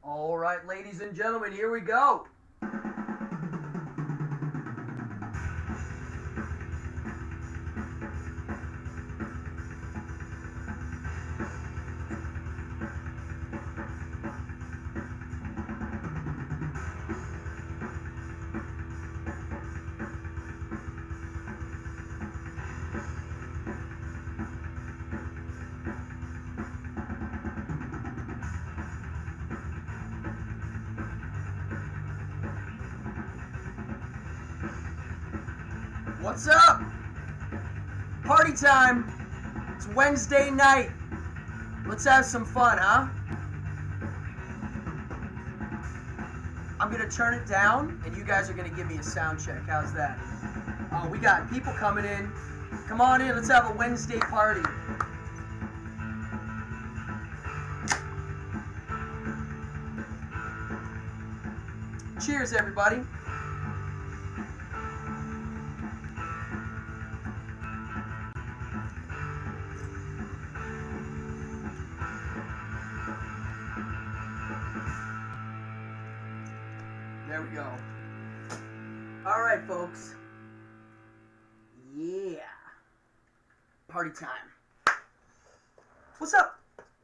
All right, ladies and gentlemen, here we go. What's up? Party time. It's Wednesday night. Let's have some fun, huh? I'm going to turn it down, and you guys are going to give me a sound check. How's that? We got people coming in. Come on in. Let's have a Wednesday party. Cheers, everybody. There we go. All right, folks. Yeah. Party time. What's up,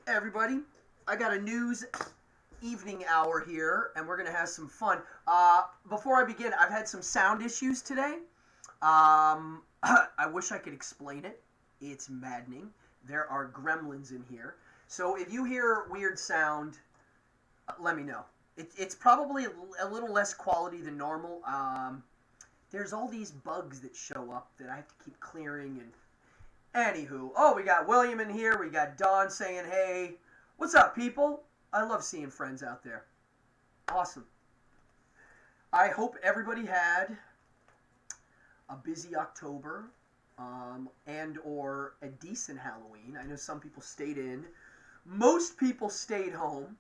everybody? I got a news evening hour here, and we're going to have some fun. Before I begin, I've had some sound issues today. I wish I could explain it. It's maddening. There are gremlins in here. So if you hear weird sound, let me know. It's probably a little less quality than normal. There's all these bugs that show up that I have to keep clearing. And anywho, oh, we got William in here. We got Dawn saying, hey. What's up, people? I love seeing friends out there. Awesome. I hope everybody had a busy October and or a decent Halloween. I know some people stayed in. Most people stayed home.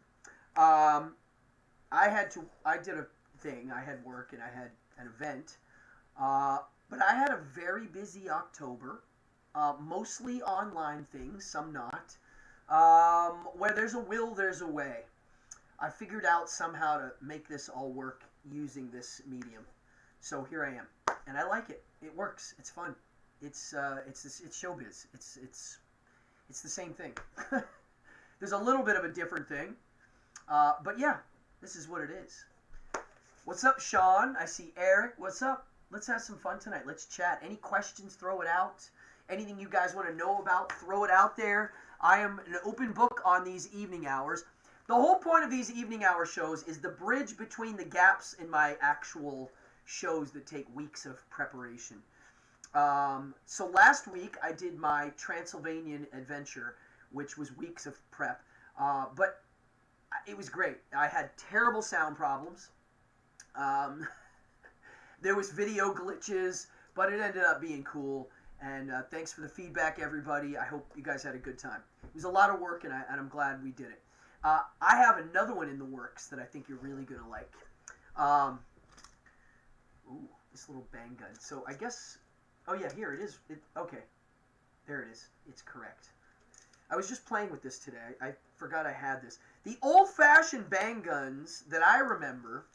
I did a thing. I had work and I had an event. But I had a very busy October. Mostly online things, some not. Where there's a will, there's a way. I figured out somehow to make this all work using this medium. So here I am. And I like it. It works. It's fun. It's showbiz. It's the same thing. There's a little bit of a different thing. But yeah, this is what it is. What's up, Sean? I see Eric. What's up? Let's have some fun tonight. Let's chat. Any questions, throw it out. Anything you guys want to know about, throw it out there. I am an open book on these evening hours. The whole point of these evening hour shows is the bridge between the gaps in my actual shows that take weeks of preparation. So last week I did my Transylvanian adventure, which was weeks of prep. But it was great. I had terrible sound problems. There was video glitches, but it ended up being cool. And thanks for the feedback, everybody. I hope you guys had a good time. It was a lot of work, and I'm glad we did it. I have another one in the works that I think you're really going to like. Ooh, this little bang gun. So I guess... Oh, yeah, here it is. Okay. There it is. It's correct. I was just playing with this today. I forgot I had this. The old-fashioned bang guns that I remember,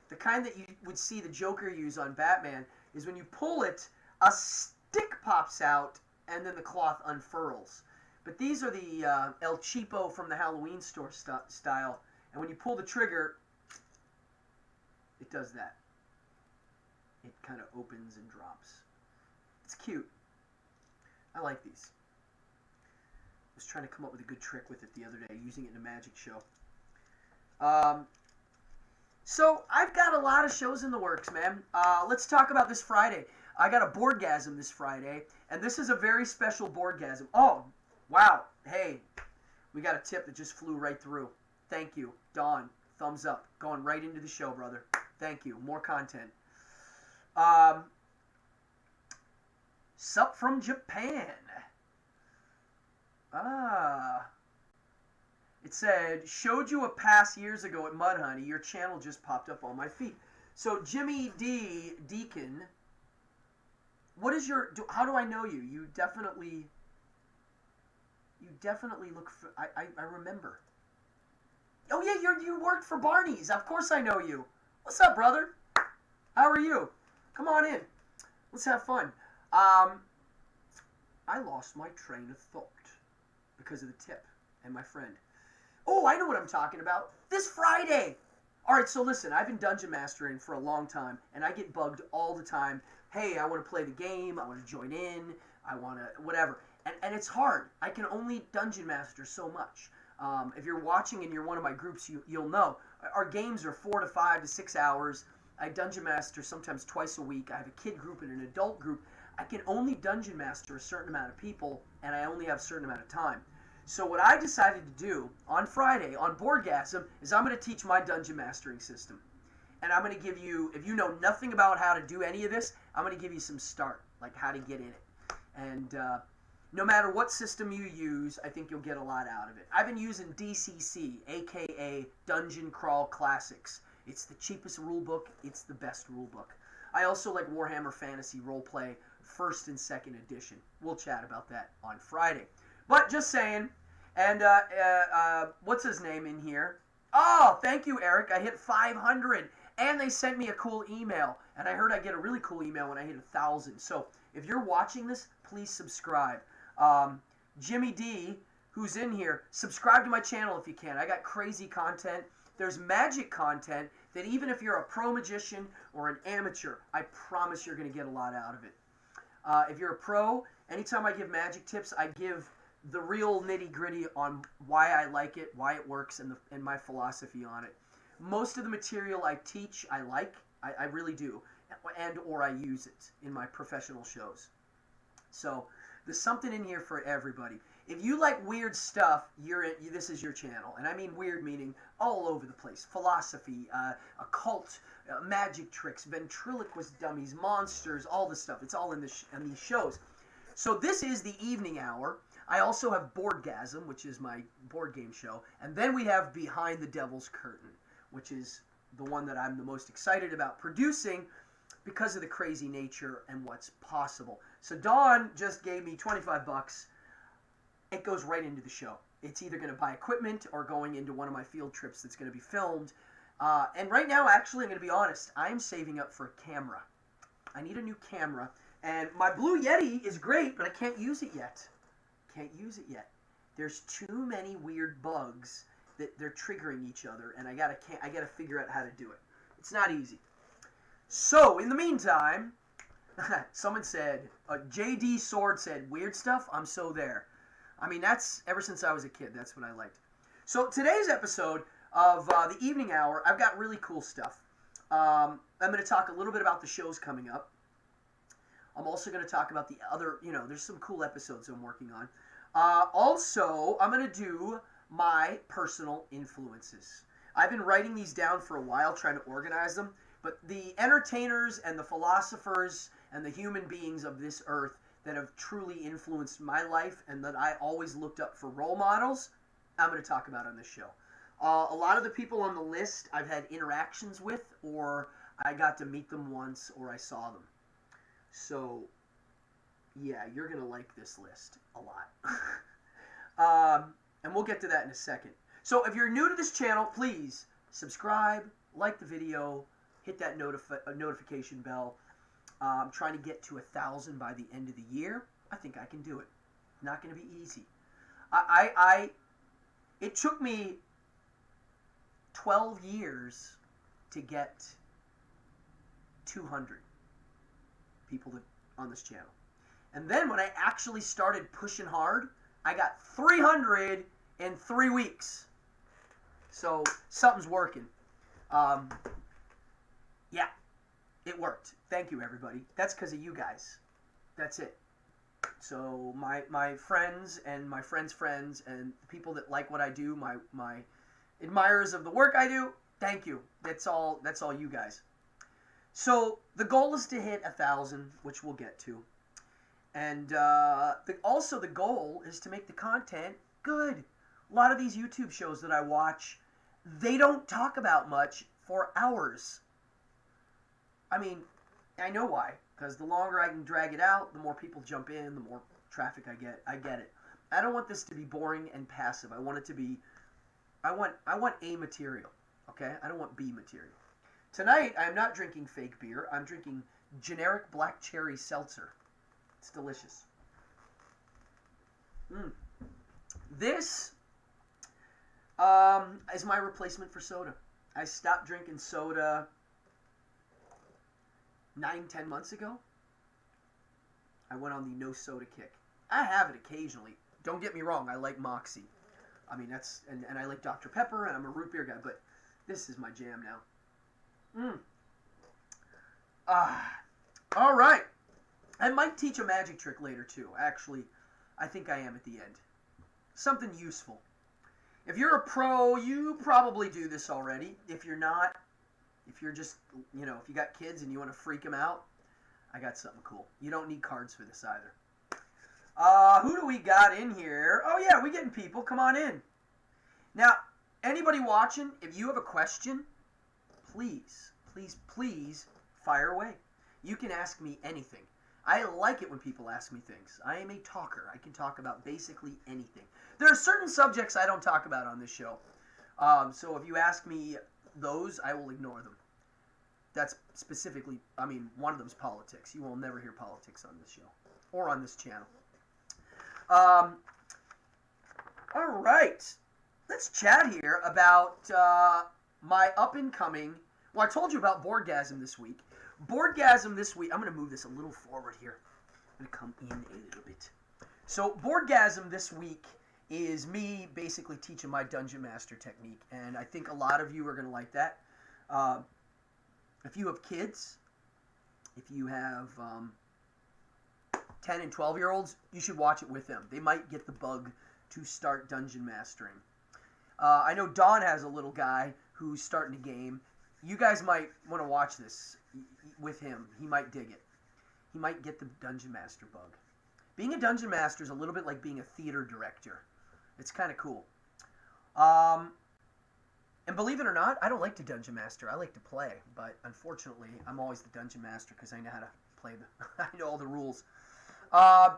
the kind that you would see the Joker use on Batman, is when you pull it, a stick pops out, and then the cloth unfurls. But these are the El Cheapo from the Halloween store style. And when you pull the trigger, it does that. It kind of opens and drops. It's cute. I like these. I was trying to come up with a good trick with it the other day, using it in a magic show. So I've got a lot of shows in the works, man. Let's talk about this Friday. I got a boardgasm this Friday, and this is a very special boardgasm. Oh, Wow. Hey, we got a tip that just flew right through. Thank you. Don, thumbs up. Going right into the show, brother. Thank you. More content. Sup from Japan. It said, showed you a pass years ago at Mudhoney. Your channel just popped up on my feed. So, Jimmy D. Deacon, what is your... how do I know you? You definitely look... I remember. Oh, yeah, you worked for Barney's. Of course I know you. What's up, brother? How are you? Come on in. Let's have fun. I lost my train of thought because of the tip and my friend. Oh, I know what I'm talking about. This Friday. All right, so listen, I've been dungeon mastering for a long time, and I get bugged all the time. Hey, I want to play the game. I want to join in. I want to whatever. And it's hard. I can only dungeon master so much. If you're watching and you're one of my groups, you'll know. Our games are 4 to 5 to 6 hours. I dungeon master sometimes twice a week. I have a kid group and an adult group. I can only dungeon master a certain amount of people, and I only have a certain amount of time. So what I decided to do on Friday on Boardgasm is I'm going to teach my dungeon mastering system. And I'm going to give you, if you know nothing about how to do any of this, I'm going to give you some start, like how to get in it. And no matter what system you use, I think you'll get a lot out of it. I've been using DCC, aka Dungeon Crawl Classics. It's the cheapest rulebook. It's the best rulebook. I also like Warhammer Fantasy Roleplay 1st and 2nd edition. We'll chat about that on Friday. But just saying, and what's his name in here? Oh, thank you, Eric. I hit 500, and they sent me a cool email. And I heard I get a really cool email when I hit 1,000. So if you're watching this, please subscribe. Jimmy D, who's in here, subscribe to my channel if you can. I got crazy content. There's magic content that even if you're a pro magician or an amateur, I promise you're going to get a lot out of it. If you're a pro, anytime I give magic tips, I give the real nitty-gritty on why I like it, why it works, and my philosophy on it. Most of the material I teach, I like. I really do. And or I use it in my professional shows. So there's something in here for everybody. If you like weird stuff, this is your channel. And I mean weird meaning all over the place. Philosophy, occult, magic tricks, ventriloquist dummies, monsters, all this stuff. It's all in these shows. So this is the evening hour. I also have Boardgasm, which is my board game show. And then we have Behind the Devil's Curtain, which is the one that I'm the most excited about producing because of the crazy nature and what's possible. So Dawn just gave me 25 bucks. It goes right into the show. It's either going to buy equipment or going into one of my field trips that's going to be filmed. And right now, actually, I'm going to be honest, I'm saving up for a camera. I need a new camera. And my Blue Yeti is great, but I can't use it yet. Can't use it yet. There's too many weird bugs that they're triggering each other, and I gotta figure out how to do it. It's not easy. So, in the meantime, someone said, JD Sword said, weird stuff, I'm so there. I mean, that's, ever since I was a kid, that's what I liked. So, today's episode of the evening hour, I've got really cool stuff. I'm going to talk a little bit about the shows coming up. I'm also going to talk about the other, there's some cool episodes I'm working on. Also, I'm going to do my personal influences. I've been writing these down for a while, trying to organize them. But the entertainers and the philosophers and the human beings of this earth that have truly influenced my life and that I always looked up for role models, I'm going to talk about on this show. A lot of the people on the list I've had interactions with, or I got to meet them once, or I saw them. So, yeah, you're going to like this list a lot. And we'll get to that in a second. So, if you're new to this channel, please subscribe, like the video, hit that notification bell. I'm trying to get to 1,000 by the end of the year. I think I can do it. Not going to be easy. It took me 12 years to get 200 people on this channel. And then when I actually started pushing hard, I got 300 in 3 weeks. So something's working. Yeah, it worked. Thank you, everybody. That's because of you guys. That's it. So my friends and my friends' friends and the people that like what I do, my admirers of the work I do, thank you. That's all you guys. So the goal is to hit 1,000, which we'll get to. And also the goal is to make the content good. A lot of these YouTube shows that I watch, they don't talk about much for hours. I mean, I know why. Because the longer I can drag it out, the more people jump in, the more traffic I get. I get it. I don't want this to be boring and passive. I want it to be, I want A material. Okay? I don't want B material. Tonight, I'm not drinking fake beer. I'm drinking generic black cherry seltzer. It's delicious. This is my replacement for soda. I stopped drinking soda 9-10 months ago. I went on the no soda kick. I have it occasionally. Don't get me wrong, I like Moxie. I mean, that's, and I like Dr. Pepper, and I'm a root beer guy, but this is my jam now. All right. I might teach a magic trick later, too. Actually, I think I am at the end. Something useful. If you're a pro, you probably do this already. If you're not, if you're just, if you got kids and you want to freak them out, I got something cool. You don't need cards for this either. Who do we got in here? Oh, yeah, we getting people. Come on in. Now, anybody watching, if you have a question, please, please, please fire away. You can ask me anything. I like it when people ask me things. I am a talker. I can talk about basically anything. There are certain subjects I don't talk about on this show. So if you ask me those, I will ignore them. That's specifically, one of them is politics. You will never hear politics on this show or on this channel. All right. Let's chat here about my up-and-coming... Well, I told you about Boardgasm this week. Boardgasm this week... I'm going to move this a little forward here. I'm going to come in a little bit. So, Boardgasm this week is me basically teaching my Dungeon Master technique. And I think a lot of you are going to like that. If you have kids, if you have 10 and 12-year-olds, you should watch it with them. They might get the bug to start Dungeon Mastering. I know Don has a little guy who's starting a game. You guys might want to watch this with him. He might dig it. He might get the Dungeon Master bug. Being a Dungeon Master is a little bit like being a theater director. It's kind of cool. And believe it or not, I don't like to Dungeon Master. I like to play. But unfortunately, I'm always the Dungeon Master because I know how to play. I know all the rules.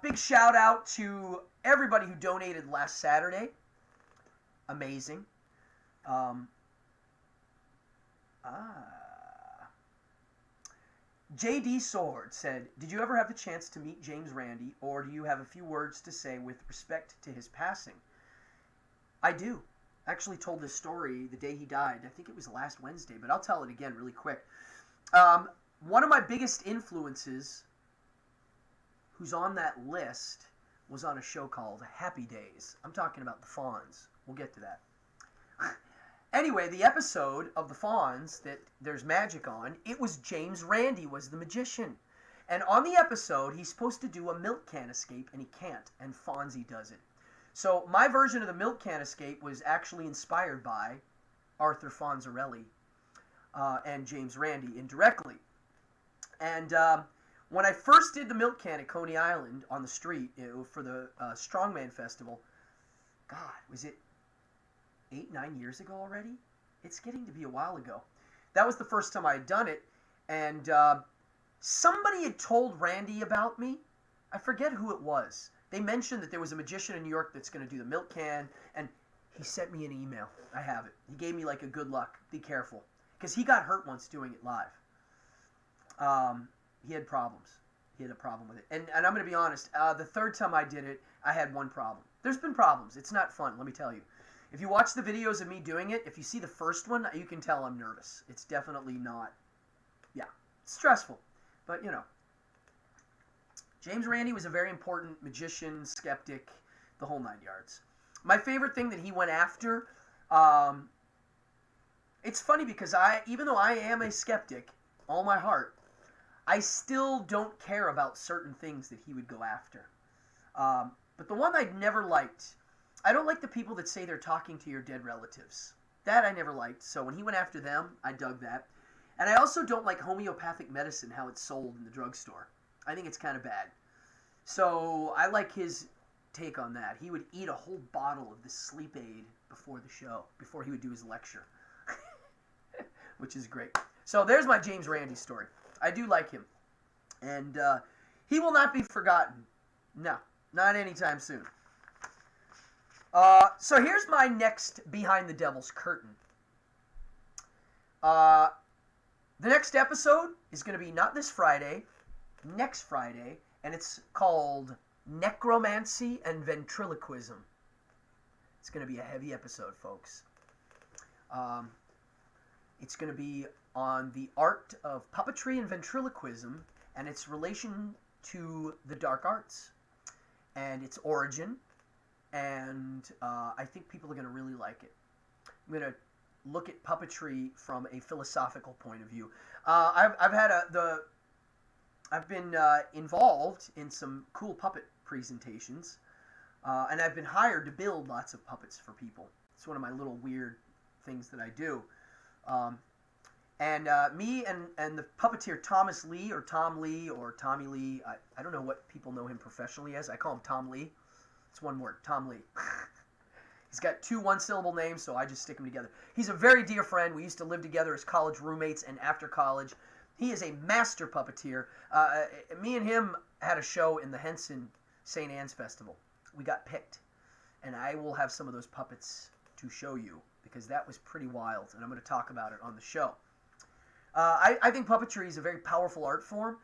Big shout out to everybody who donated last Saturday. Amazing. JD Sword said, did you ever have the chance to meet James Randi, or do you have a few words to say with respect to his passing? I do. I actually told this story the day he died. I think it was last Wednesday, but I'll tell it again really quick. One of my biggest influences who's on that list was on a show called Happy Days. I'm talking about the Fonz. We'll get to that. Anyway, the episode of the Fonz that there's magic on, it was James Randi was the magician. And on the episode, he's supposed to do a milk can escape, and he can't, and Fonzie does it. So my version of the milk can escape was actually inspired by Arthur Fonzarelli and James Randi indirectly. And when I first did the milk can at Coney Island on the street for the Strongman Festival, God, was it 8-9 years ago already? It's getting to be a while ago. That was the first time I had done it, and somebody had told Randy about me. I forget who it was. They mentioned that there was a magician in New York that's going to do the milk can, and he sent me an email. I have it. He gave me like a good luck. Be careful. Because he got hurt once doing it live. He had problems. He had a problem with it. And I'm going to be honest, the third time I did it, I had one problem. There's been problems. It's not fun, let me tell you. If you watch the videos of me doing it, if you see the first one, you can tell I'm nervous. It's definitely not, it's stressful. But, James Randi was a very important magician, skeptic, the whole 9 yards. My favorite thing that he went after, it's funny because even though I am a skeptic, all my heart, I still don't care about certain things that he would go after. But the one I never liked, I don't like the people that say they're talking to your dead relatives. That I never liked. So when he went after them, I dug that. And I also don't like homeopathic medicine, how it's sold in the drugstore. I think it's kind of bad. So I like his take on that. He would eat a whole bottle of the sleep aid before the show, before he would do his lecture, which is great. So there's my James Randi story. I do like him. And he will not be forgotten. No, not anytime soon. So here's my next Behind the Devil's Curtain. The next episode is going to be not this Friday, next Friday, and it's called Necromancy and Ventriloquism. It's going to be a heavy episode, folks. It's going to be on the art of puppetry and ventriloquism and its relation to the dark arts and its origin, and I think people are going to really like it. I'm going to look at puppetry from a philosophical point of view. I've been involved in some cool puppet presentations, and I've been hired to build lots of puppets for people. It's one of my little weird things that I do. Me and the puppeteer Thomas Lee, or Tom Lee, or Tommy Lee, I don't know what people know him professionally as. I call him Tom Lee. It's one word, Tom Lee. He's got two one-syllable names, so I just stick them together. He's a very dear friend. We used to live together as college roommates and after college. He is a master puppeteer. Me and him had a show in the Henson St. Anne's Festival. We got picked, and I will have some of those puppets to show you, because that was pretty wild, and I'm going to talk about it on the show. I think puppetry is a very powerful art form.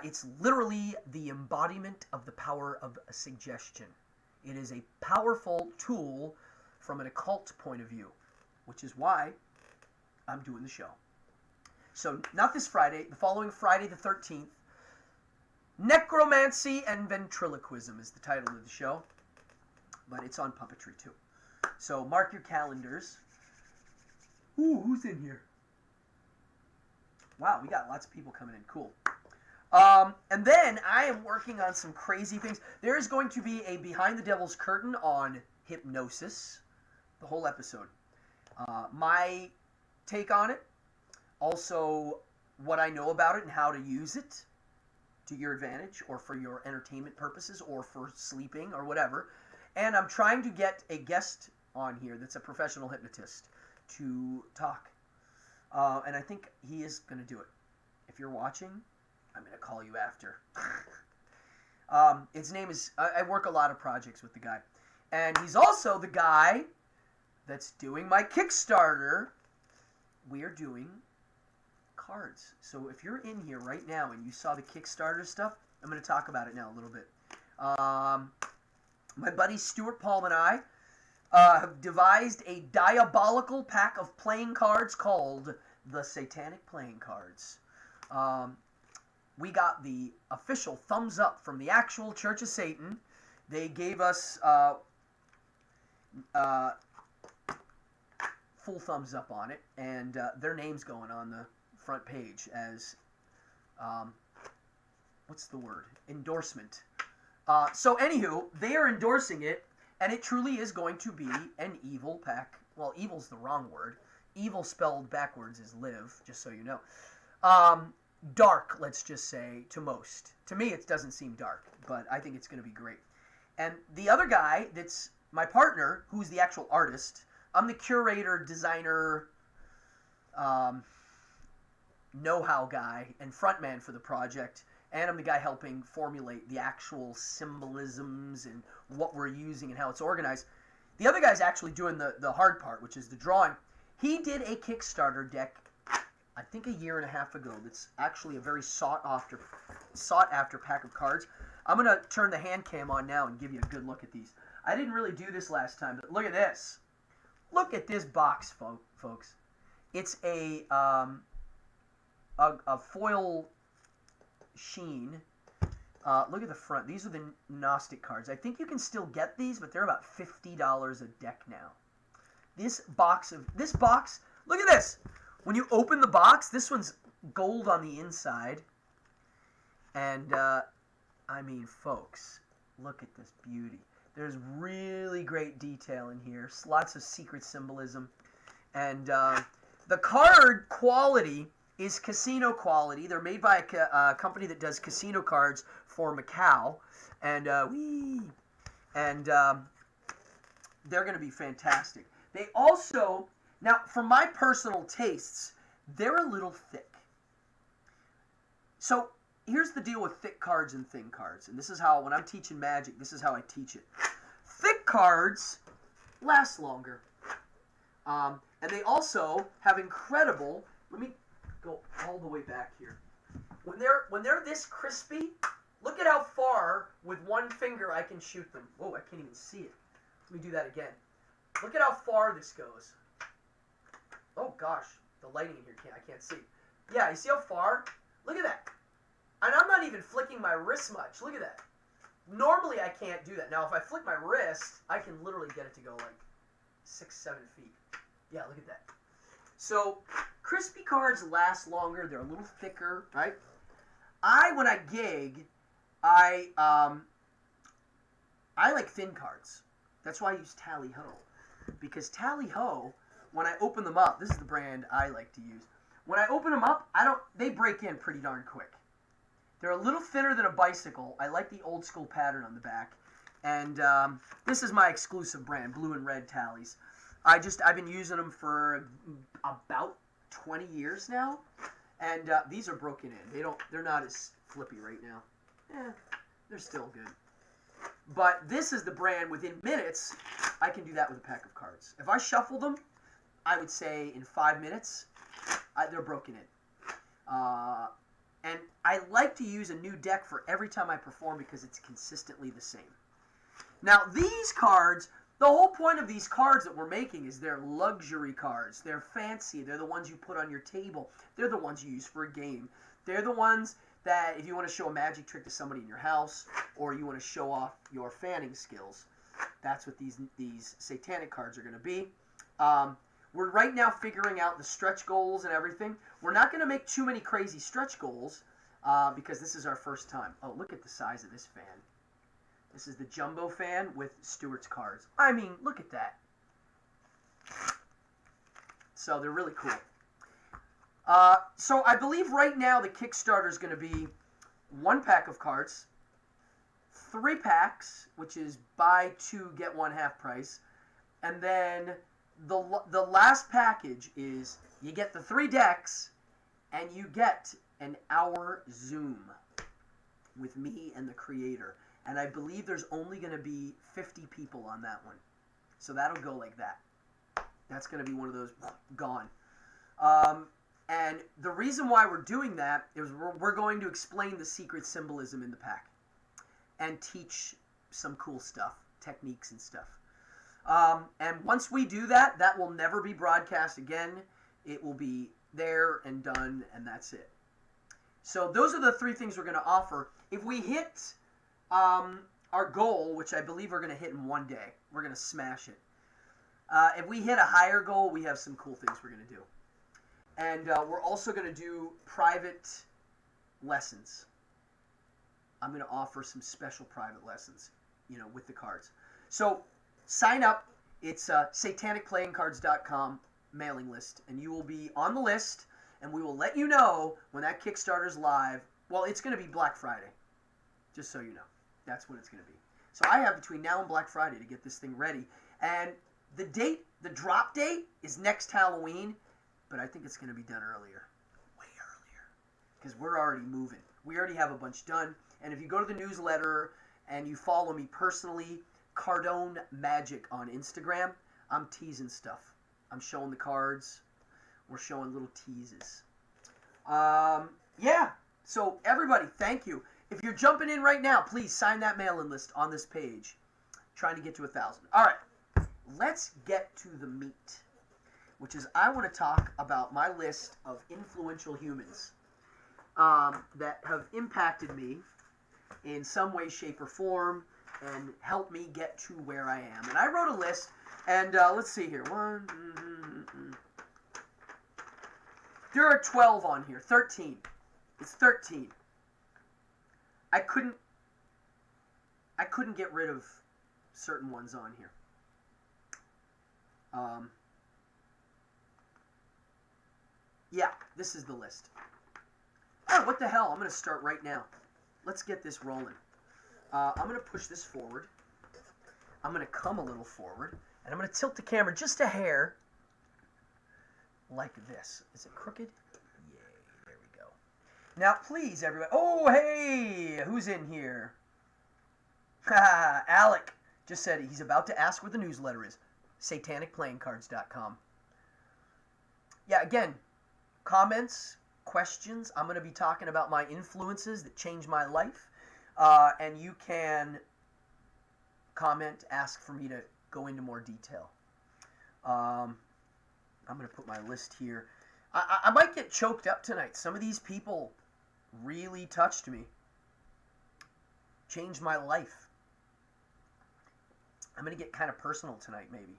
It's literally the embodiment of the power of a suggestion. It is a powerful tool from an occult point of view, which is why I'm doing the show. So, not this Friday, the following Friday the 13th, Necromancy and Ventriloquism is the title of the show, but it's on puppetry too. So, mark your calendars. Ooh, who's in here? Wow, we got lots of people coming in. Cool. And then I am working on some crazy things. There is going to be a Behind the Devil's Curtain on hypnosis, the whole episode. My take on it, also what I know about it and how to use it to your advantage or for your entertainment purposes or for sleeping or whatever. And I'm trying to get a guest on here that's a professional hypnotist to talk. And I think he is going to do it. If you're watching, I'm going to call you after. His name is... I work a lot of projects with the guy. And he's also the guy that's doing my Kickstarter. We are doing cards. So if you're in here right now and you saw the Kickstarter stuff, I'm going to talk about it now a little bit. My buddy Stuart Palm and I have devised a diabolical pack of playing cards called the Satanic Playing Cards. We got the official thumbs up from the actual Church of Satan. They gave us full thumbs up on it, and their name's going on the front page as, what's the word? Endorsement. So anywho, they are endorsing it, and it truly is going to be an evil pack. Well, evil's the wrong word. Evil spelled backwards is live, just so you know. Dark, let's just say, to most. To me, it doesn't seem dark, but I think it's going to be great. And the other guy that's my partner, who's the actual artist, I'm the curator, designer, know-how guy, and frontman for the project, and I'm the guy helping formulate the actual symbolisms and what we're using and how it's organized. The other guy's actually doing the hard part, which is the drawing. He did a Kickstarter deck, I think a year and a half ago, that's actually a very sought after pack of cards. I'm going to turn the hand cam on now and give you a good look at these. I didn't really do this last time, but look at this. Look at this box, folks. It's a foil sheen. Look at the front. These are the Gnostic cards. I think you can still get these, but they're about $50 a deck now. This box, look at this. When you open the box, this one's gold on the inside. And, I mean, folks, Look at this beauty. There's really great detail in here. Lots of secret symbolism. And the card quality is casino quality. They're made by a company that does casino cards for Macau. And they're going to be fantastic. They also, now for my personal tastes, they're a little thick. So here's the deal with thick cards and thin cards. And this is how, when I'm teaching Magic, this is how I teach it. Thick cards last longer. And they also have incredible, let me go all the way back here. When they're this crispy, look at how far with one finger I can shoot them. Whoa, I can't even see it. Let me do that again. Look at how far this goes. Oh gosh, the lighting in here I can't see. Yeah, you see how far? Look at that. And I'm not even flicking my wrist much. Look at that. Normally I can't do that. Now if I flick my wrist, I can literally get it to go like 6-7 feet. Yeah, look at that. So crispy cards last longer. They're a little thicker, right? When I gig, I like thin cards. That's why I use Tally-Ho. Because Tally-Ho, when I open them up, this is the brand I like to use. When I open them up, they break in pretty darn quick. They're a little thinner than a bicycle. I like the old school pattern on the back. And this is my exclusive brand, blue and red tallies. I've been using them for about 20 years now. And these are broken in. They're not as flippy right now. They're still good. But this is the brand, within minutes, I can do that with a pack of cards. If I shuffle them, I would say in 5 minutes, they're broken in. And I like to use a new deck for every time I perform because it's consistently the same. Now, these cards, the whole point of these cards that we're making is they're luxury cards. They're fancy. They're the ones you put on your table. They're the ones you use for a game. They're the ones that if you want to show a magic trick to somebody in your house or you want to show off your fanning skills, that's what these satanic cards are going to be. We're right now figuring out the stretch goals and everything. We're not going to make too many crazy stretch goals because this is our first time. Oh, look at the size of this fan. This is the jumbo fan with Stewart's cards. I mean, look at that. So they're really cool. So I believe right now the Kickstarter is going to be 1 pack of cards, 3 packs, which is buy 2, get 1 half price, and then the last package is you get the 3 decks and you get an hour Zoom with me and the creator. And I believe there's only going to be 50 people on that one. So that'll go like that. That's going to be one of those gone. And the reason why we're doing that is we're going to explain the secret symbolism in the pack and teach some cool stuff, techniques and stuff. And once we do that, that will never be broadcast again. It will be there and done, and that's it. So those are the 3 things we're going to offer. If we hit our goal, which I believe we're going to hit in 1 day, we're going to smash it. If we hit a higher goal, we have some cool things we're going to do. And we're also going to do private lessons. I'm going to offer some special private lessons, with the cards. So sign up. It's satanicplayingcards.com mailing list, and you will be on the list, and we will let you know when that Kickstarter's live. Well, it's going to be Black Friday, just so you know. That's when it's going to be. So I have between now and Black Friday to get this thing ready. And the drop date is next Halloween, but I think it's going to be done earlier, way earlier, because we're already moving. We already have a bunch done. And if you go to the newsletter and you follow me personally, Cardone Magic on Instagram, I'm teasing stuff. I'm showing the cards. We're showing little teases. Yeah. So everybody, thank you. If you're jumping in right now, please sign that mailing list on this page. Trying to get to 1,000. All right. Let's get to the meat, which is I want to talk about my list of influential humans that have impacted me in some way, shape, or form and helped me get to where I am. And I wrote a list, and let's see here. There are 12 on here. 13. It's 13. I couldn't I couldn't get rid of certain ones on here. Yeah, this is the list. Oh, what the hell? I'm going to start right now. Let's get this rolling. I'm going to push this forward. I'm going to come a little forward. And I'm going to tilt the camera just a hair. Like this. Is it crooked? Yay, there we go. Now, please, everybody. Oh, hey! Who's in here? Alec just said he's about to ask what the newsletter is. SatanicPlayingCards.com. Yeah, again, comments, questions. I'm going to be talking about my influences that changed my life. And you can comment, ask for me to go into more detail. I'm going to put my list here. I might get choked up tonight. Some of these people really touched me. Changed my life. I'm going to get kind of personal tonight, maybe.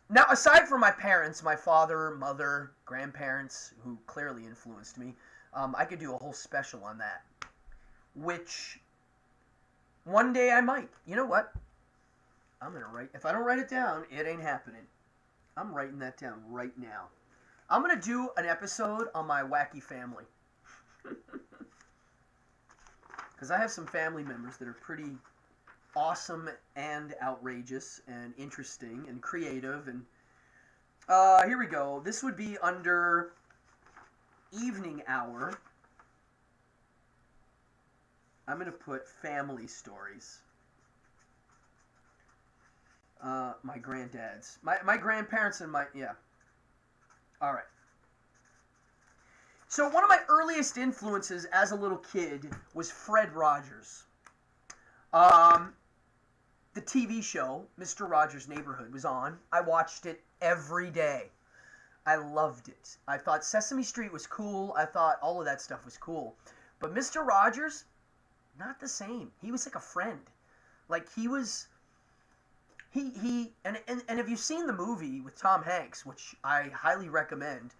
Now, aside from my parents, my father, mother, grandparents, who clearly influenced me, I could do a whole special on that. Which, one day I might. You know what? I'm going to write. If I don't write it down, it ain't happening. I'm writing that down right now. I'm going to do an episode on my wacky family. Because I have some family members that are pretty awesome and outrageous and interesting and creative. And here we go. This would be under evening hour. I'm going to put family stories. My granddad's. My grandparents and my... Yeah. All right. So one of my earliest influences as a little kid was Fred Rogers. The TV show, Mr. Rogers' Neighborhood, was on. I watched it every day. I loved it. I thought Sesame Street was cool. I thought all of that stuff was cool. But Mr. Rogers, not the same. He was like a friend. Like, he was... And if you've seen the movie with Tom Hanks, which I highly recommend,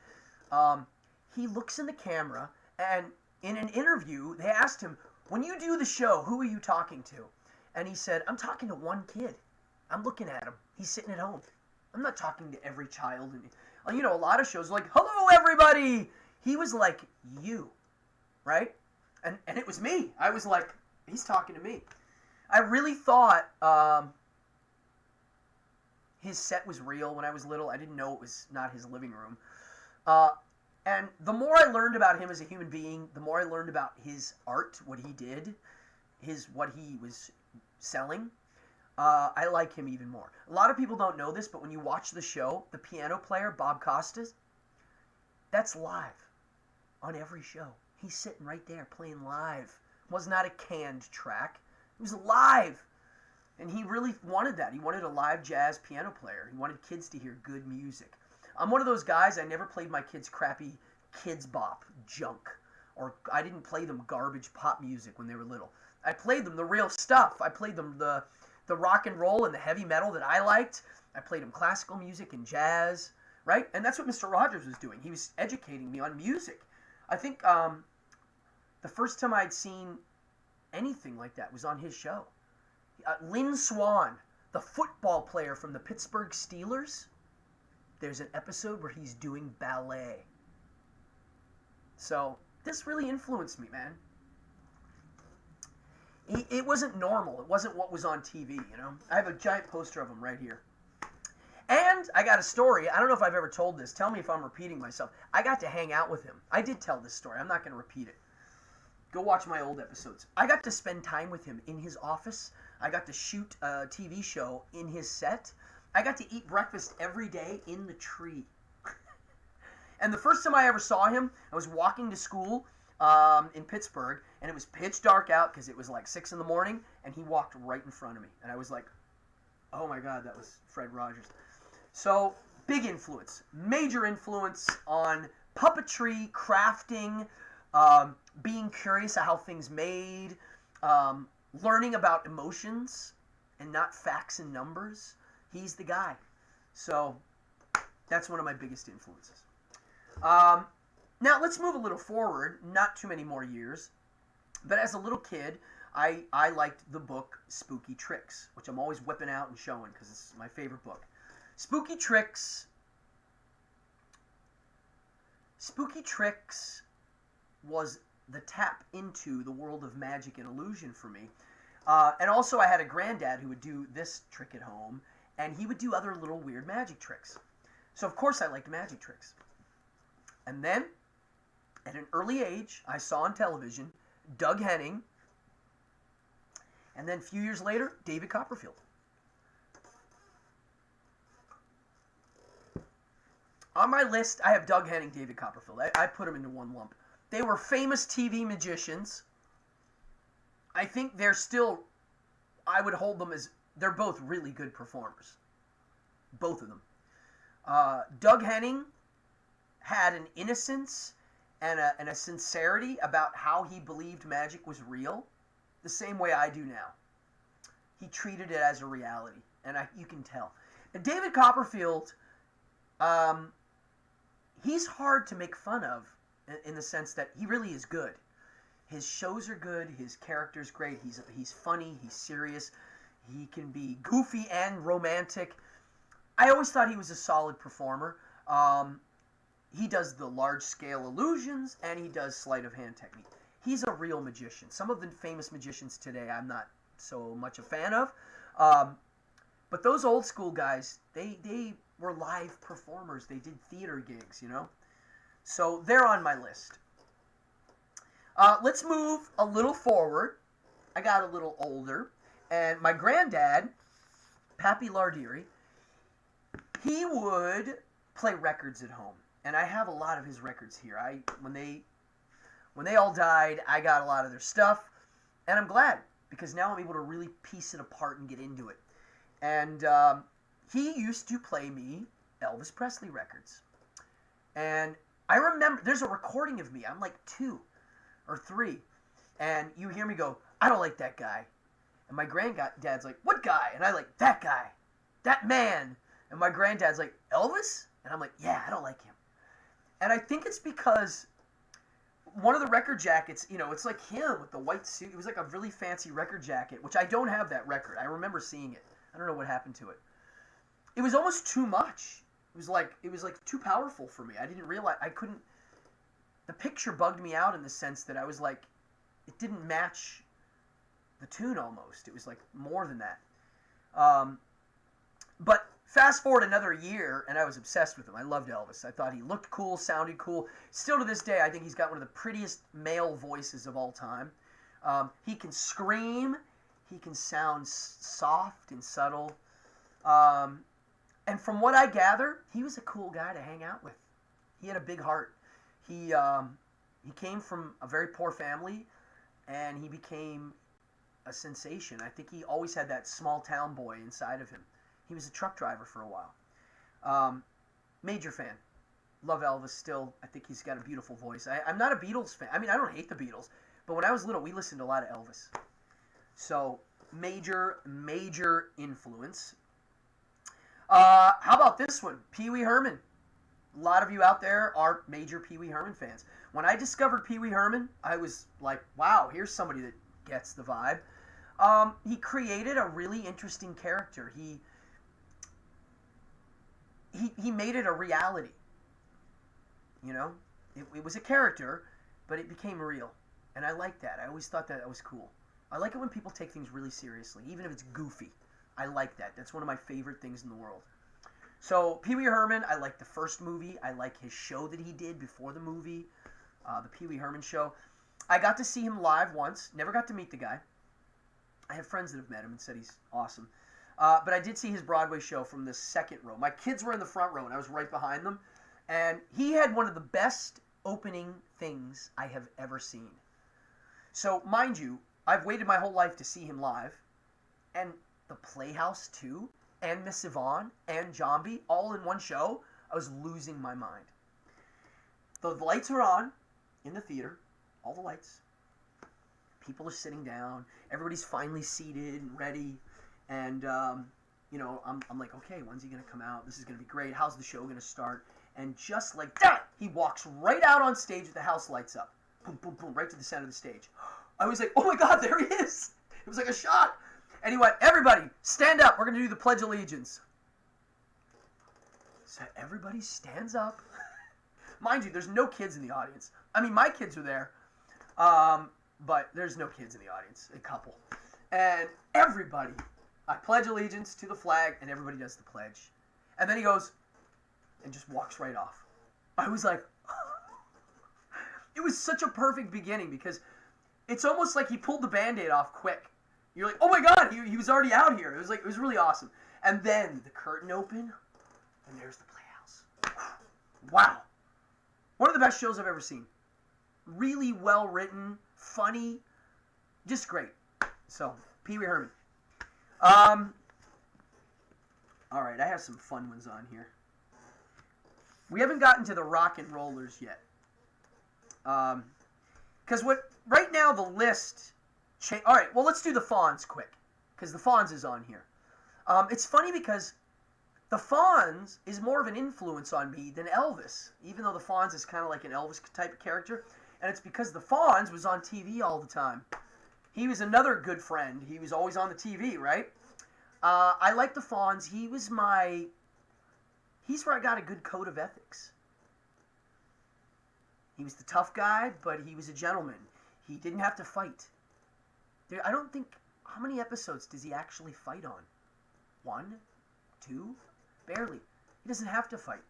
he looks in the camera, and in an interview, they asked him, when you do the show, who are you talking to? And he said, I'm talking to one kid. I'm looking at him. He's sitting at home. I'm not talking to every child. And, you know, a lot of shows are like, hello, everybody. He was like, you, right? And it was me. I was like, he's talking to me. I really thought his set was real when I was little. I didn't know it was not his living room. And the more I learned about him as a human being, the more I learned about his art, what he did, what he was selling, I like him even more. A lot of people don't know this, but when you watch the show, the piano player, Bob Costas, that's live on every show. He's sitting right there playing live. It was not a canned track. It was live. And he really wanted that. He wanted a live jazz piano player. He wanted kids to hear good music. I'm one of those guys, I never played my kids crappy kids bop junk. Or I didn't play them garbage pop music when they were little. I played them the real stuff. I played them the rock and roll and the heavy metal that I liked. I played them classical music and jazz, right? And that's what Mr. Rogers was doing. He was educating me on music. I think the first time I'd seen anything like that was on his show. Lynn Swann, the football player from the Pittsburgh Steelers, there's an episode where he's doing ballet. So this really influenced me, man. It wasn't normal. It wasn't what was on TV, you know. I have a giant poster of him right here. And I got a story. I don't know if I've ever told this. Tell me if I'm repeating myself. I got to hang out with him. I did tell this story. I'm not going to repeat it. Go watch my old episodes. I got to spend time with him in his office. I got to shoot a TV show in his set. I got to eat breakfast every day in the tree. And the first time I ever saw him, I was walking to school in Pittsburgh, and it was pitch dark out because it was like 6 in the morning, and he walked right in front of me. And I was like, oh my God, that was Fred Rogers. So, big influence, major influence on puppetry, crafting, being curious of how things made, learning about emotions and not facts and numbers. He's the guy. So, that's one of my biggest influences. Now, let's move a little forward, not too many more years. But as a little kid, I liked the book Spooky Tricks, which I'm always whipping out and showing because it's my favorite book. Spooky Tricks was the tap into the world of magic and illusion for me. And also I had a granddad who would do this trick at home, and he would do other little weird magic tricks. So of course I liked magic tricks. And then, at an early age, I saw on television Doug Henning, and then a few years later, David Copperfield. On my list, I have Doug Henning, David Copperfield. I put them into one lump. They were famous TV magicians. I think they're still, I would hold them as, they're both really good performers. Both of them. Doug Henning had an innocence and a sincerity about how he believed magic was real, the same way I do now. He treated it as a reality, and you can tell. And David Copperfield, he's hard to make fun of in the sense that he really is good. His shows are good. His character's great. He's funny. He's serious. He can be goofy and romantic. I always thought he was a solid performer. He does the large-scale illusions, and he does sleight of hand technique. He's a real magician. Some of the famous magicians today I'm not so much a fan of. But those old school guys, they were live performers. They did theater gigs, you know. So they're on my list. Let's move a little forward. I got a little older, and my granddad, Pappy Lardieri, he would play records at home, and I have a lot of his records here. When they all died, I got a lot of their stuff, and I'm glad because now I'm able to really piece it apart and get into it. And he used to play me Elvis Presley records, and I remember there's a recording of me. I'm like 2 or 3, and you hear me go, "I don't like that guy," and my granddad's like, "What guy?" And I like, "That guy, that man." And my granddad's like, "Elvis?" And I'm like, "Yeah, I don't like him." And I think it's because one of the record jackets, you know, it's like him with the white suit. It was like a really fancy record jacket, which I don't have that record. I remember seeing it. I don't know what happened to it. It was almost too much. It was like too powerful for me. I didn't realize I couldn't. The picture bugged me out in the sense that I was like, it didn't match the tune almost. It was like more than that. But fast forward another year, and I was obsessed with him. I loved Elvis. I thought he looked cool, sounded cool. Still to this day, I think he's got one of the prettiest male voices of all time. He can scream. He can sound soft and subtle. And from what I gather, he was a cool guy to hang out with. He had a big heart. He came from a very poor family, and he became a sensation. I think he always had that small town boy inside of him. He was a truck driver for a while. Major fan. Love Elvis still. I think he's got a beautiful voice. I'm not a Beatles fan. I mean, I don't hate the Beatles, but when I was little, we listened to a lot of Elvis. So, major influence. How about this one? Pee Wee Herman. A lot of you out there are major Pee Wee Herman fans. When I discovered Pee Wee Herman, I was like, wow, here's somebody that gets the vibe. He created a really interesting character. He made it a reality. You know? It was a character, but it became real. And I like that. I always thought that was cool. I like it when people take things really seriously, even if it's goofy. I like that. That's one of my favorite things in the world. So, Pee Wee Herman, I like the first movie. I like his show that he did before the movie, the Pee Wee Herman show. I got to see him live once. Never got to meet the guy. I have friends that have met him and said he's awesome. But I did see his Broadway show from the second row. My kids were in the front row, and I was right behind them. And he had one of the best opening things I have ever seen. So, mind you, I've waited my whole life to see him live. And the Playhouse, too, and Miss Yvonne, and Jambi, all in one show. I was losing my mind. The lights are on in the theater. All the lights. People are sitting down. Everybody's finally seated and ready. And, you know, I'm like, okay, when's he going to come out? This is going to be great. How's the show going to start? And just like that, he walks right out on stage with the house lights up. Boom, boom, boom, right to the center of the stage. I was like, oh my God, there he is. It was like a shot. And he went, everybody, stand up. We're going to do the Pledge of Allegiance. So everybody stands up. Mind you, there's no kids in the audience. I mean, my kids are there, but there's no kids in the audience, a couple. And everybody, I pledge allegiance to the flag, and everybody does the pledge. And then he goes and just walks right off. I was like, it was such a perfect beginning because it's almost like he pulled the Band-Aid off quick. You're like, oh my God, he was already out here. It was really awesome. And then the curtain opened, and there's the Playhouse. Wow. One of the best shows I've ever seen. Really well written, funny, just great. So, Pee Wee Herman. All right, I have some fun ones on here. We haven't gotten to the rock and rollers yet. Because right now the list... All right, well, let's do the Fonz quick. Because the Fonz is on here. It's funny because the Fonz is more of an influence on me than Elvis. Even though the Fonz is kind of like an Elvis type of character. And it's because the Fonz was on TV all the time. He was another good friend. He was always on the TV, right? I like the Fonz. He's where I got a good code of ethics. He was the tough guy, but he was a gentleman. He didn't have to fight. I don't think... How many episodes does he actually fight on? 1? 2? Barely. He doesn't have to fight.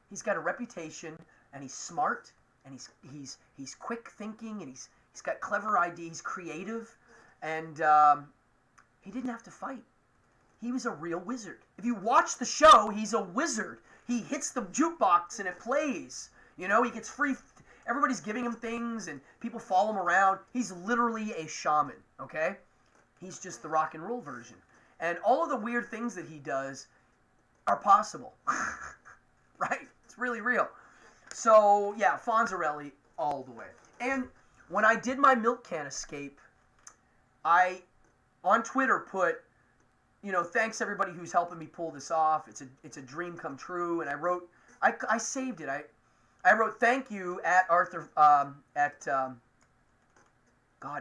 He's got a reputation, and he's smart, and he's quick thinking, and he's got clever ideas, creative, and he didn't have to fight. He was a real wizard. If you watch the show, he's a wizard. He hits the jukebox and it plays. You know, he gets free. Everybody's giving him things and people follow him around. He's literally a shaman, okay? He's just the rock and roll version. And all of the weird things that he does are possible. Right? It's really real. So, yeah, Fonzarelli all the way. And when I did my milk can escape, I, on Twitter, put, you know, thanks everybody who's helping me pull this off. It's a dream come true. And I wrote, I saved it. I wrote thank you at Arthur, God,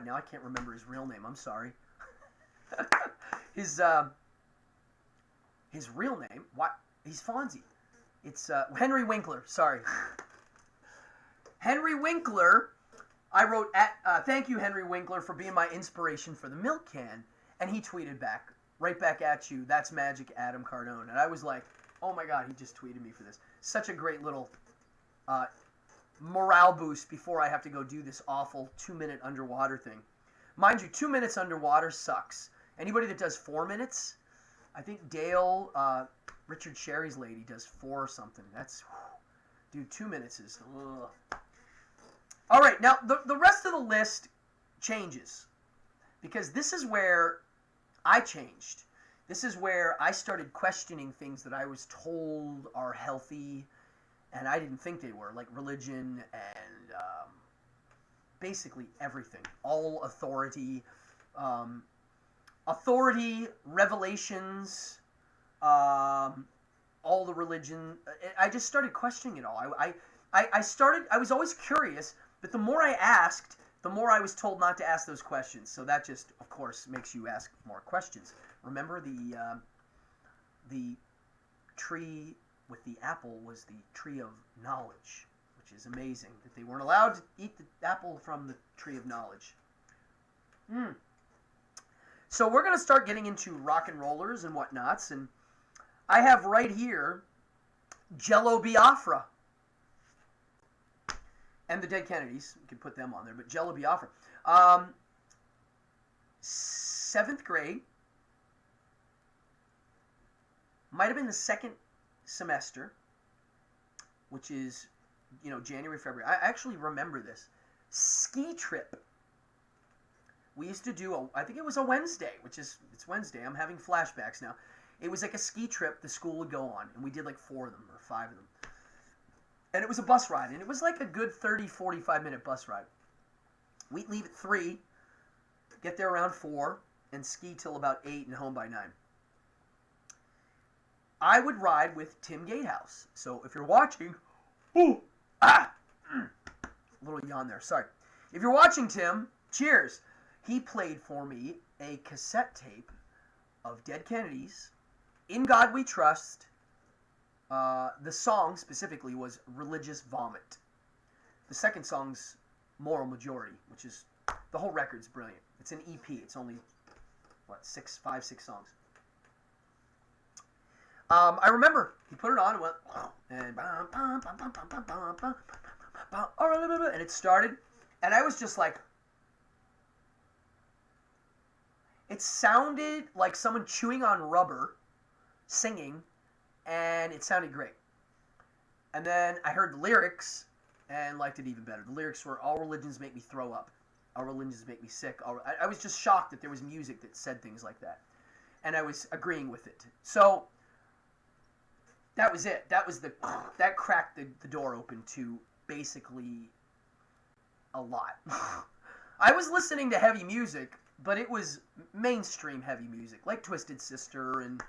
now I can't remember his real name. I'm sorry. His real name, what? He's Fonzie. It's Henry Winkler, sorry. Henry Winkler, I wrote, thank you, Henry Winkler, for being my inspiration for the milk can. And he tweeted back, right back at you, that's magic, Adam Cardone. And I was like, oh my God, he just tweeted me for this. Such a great little morale boost before I have to go do this awful 2-minute underwater thing. Mind you, 2 minutes underwater sucks. Anybody that does 4 minutes, I think Dale, Richard Sherry's lady, does 4 or something. That's, whew, dude, 2 minutes is, ugh. All right, now the rest of the list changes because this is where I changed. This is where I started questioning things that I was told are healthy and I didn't think they were, like religion and basically everything. All authority, revelations, all the religion. I just started questioning it all. I was always curious, but the more I asked, the more I was told not to ask those questions. So that just, of course, makes you ask more questions. Remember the tree with the apple was the tree of knowledge, which is amazing that they weren't allowed to eat the apple from the tree of knowledge. So we're going to start getting into rock and rollers and whatnots, and I have right here Jello Biafra and the Dead Kennedys. We could put them on there, but Jello Biafra. 7th grade, might have been the second semester, which is, you know, January, February. I actually remember this. Ski trip. We used to do, I think it was a Wednesday, it's Wednesday. I'm having flashbacks now. It was like a ski trip the school would go on, and we did like 4 of them or 5 of them. And it was a bus ride, and it was like a good 30, 45-minute bus ride. We'd leave at 3, get there around 4, and ski till about 8 and home by 9. I would ride with Tim Gatehouse. So if you're watching, a little yawn there, sorry. If you're watching, Tim, cheers. he played for me a cassette tape of Dead Kennedys, In God We Trust. The song specifically was Religious Vomit. The second song's Moral Majority, which is, the whole record's brilliant. It's an EP. It's only, what, 6 songs. I remember he put it on and went, and it started, and I was just like, it sounded like someone chewing on rubber, singing, and it sounded great. And then I heard the lyrics and liked it even better. The lyrics were, all religions make me throw up. All religions make me sick. I was just shocked that there was music that said things like that. And I was agreeing with it. So that was it. That cracked the door open to basically a lot. I was listening to heavy music, but it was mainstream heavy music, like Twisted Sister and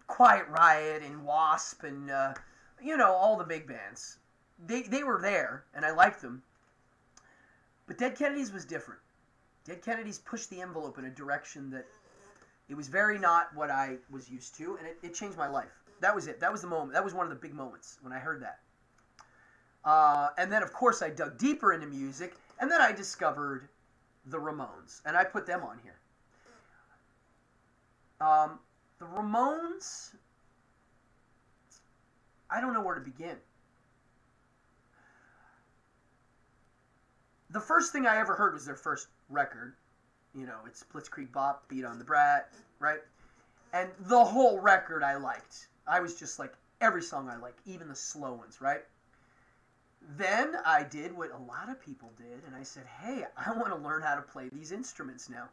Quiet Riot and Wasp and all the big bands. They were there, and I liked them. But Dead Kennedys was different. Dead Kennedys pushed the envelope in a direction that it was very not what I was used to, and it changed my life. That was it. That was the moment. That was one of the big moments when I heard that. And then, of course, I dug deeper into music, and then I discovered the Ramones, and I put them on here. The Ramones, I don't know where to begin. The first thing I ever heard was their first record. It's Blitzkrieg Bop, Beat on the Brat, right? And the whole record I liked. I was just like, every song I like, even the slow ones, right? Then I did what a lot of people did, and I said, hey, I want to learn how to play these instruments now.